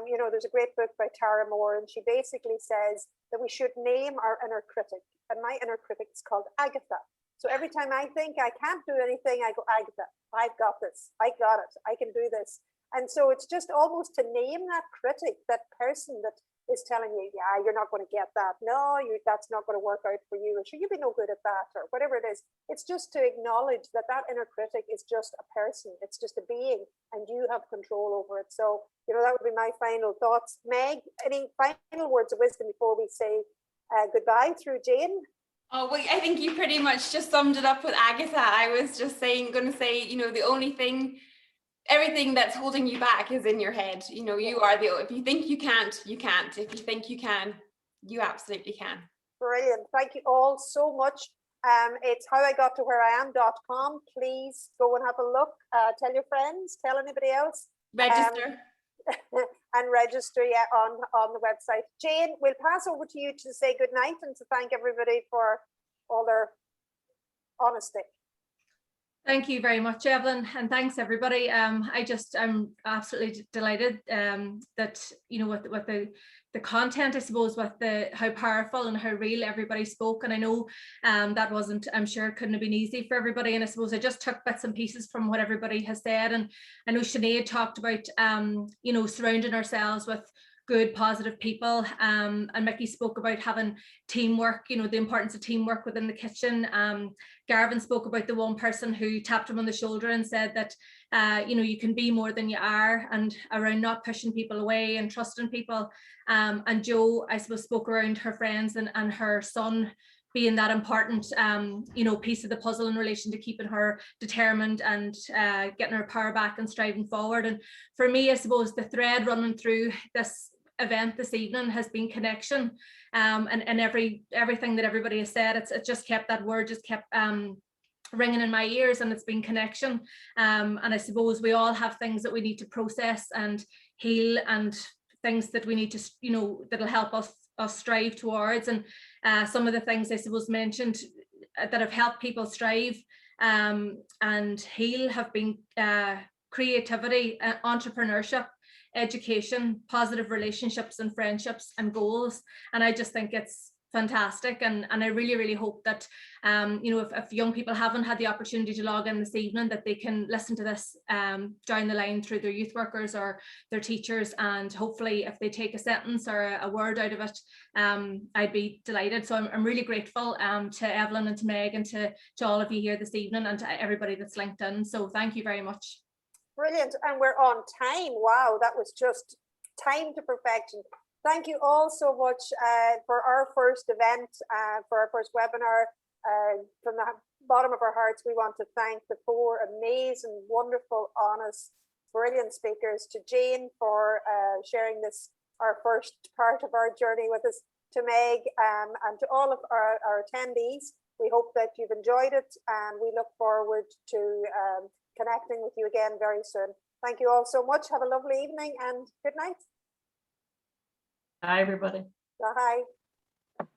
You know, there's a great book by Tara Moore, and she basically says that we should name our inner critic. And my inner critic is called Agatha. So every time I think I can't do anything, I go, Agatha, I've got this. I got it. I can do this. And so it's just almost to name that critic, that person that is telling you, yeah, you're not going to get that. No, that's not going to work out for you. And sure, you'd be no good at that, or whatever it is. It's just to acknowledge that that inner critic is just a person. It's just a being, and you have control over it. So, you know, that would be my final thoughts. Meg, any final words of wisdom before we say goodbye through Jane? Oh, well, I think you pretty much just summed it up with Agatha. I was just going to say, you know, the only thing, everything that's holding you back is in your head. You know, you are if you think you can't, you can't. If you think you can, you absolutely can. Brilliant. Thank you all so much. It's howigottoWhereIam.com. Please go and have a look. Tell your friends, tell anybody else. Register. And register on the website. Jane, we'll pass over to you to say good night and to thank everybody for all their honesty. Thank you very much, Evelyn, and thanks everybody. I'm absolutely delighted that, you know, with the content, I suppose, with how powerful and how real everybody spoke. And I know that wasn't, I'm sure couldn't have been easy for everybody. And I suppose I just took bits and pieces from what everybody has said. And I know Sinead talked about, you know, surrounding ourselves with good, positive people. And Mickey spoke about having teamwork, you know, the importance of teamwork within the kitchen. Garvin spoke about the one person who tapped him on the shoulder and said that, you know, you can be more than you are, and around not pushing people away and trusting people. And Jo, I suppose, spoke around her friends and her son being that important, you know, piece of the puzzle in relation to keeping her determined and getting her power back and striving forward. And for me, I suppose the thread running through this event this evening has been connection, and everything that everybody has said, it just kept, that word just kept ringing in my ears, and it's been connection. And I suppose we all have things that we need to process and heal, and things that we need to, you know, that'll help us strive towards. And some of the things I suppose mentioned that have helped people strive and heal have been creativity, entrepreneurship, education, positive relationships and friendships and goals. And I just think it's fantastic, and I really hope that you know, if young people haven't had the opportunity to log in this evening, that they can listen to this down the line through their youth workers or their teachers, and hopefully if they take a sentence or a word out of it, I'd be delighted. So I'm really grateful to Evelyn and to Meg and to all of you here this evening, and to everybody that's linked in. So thank you very much. Brilliant, and we're on time. Wow, that was just time to perfection. Thank you all so much for our first event, for our first webinar. From the bottom of our hearts, we want to thank the 4 amazing, wonderful, honest, brilliant speakers, to Jane for sharing this, our first part of our journey with us, to Meg, and to all of our attendees. We hope that you've enjoyed it, and we look forward to connecting with you again very soon. Thank you all so much. Have a lovely evening and good night. Bye, everybody. Bye.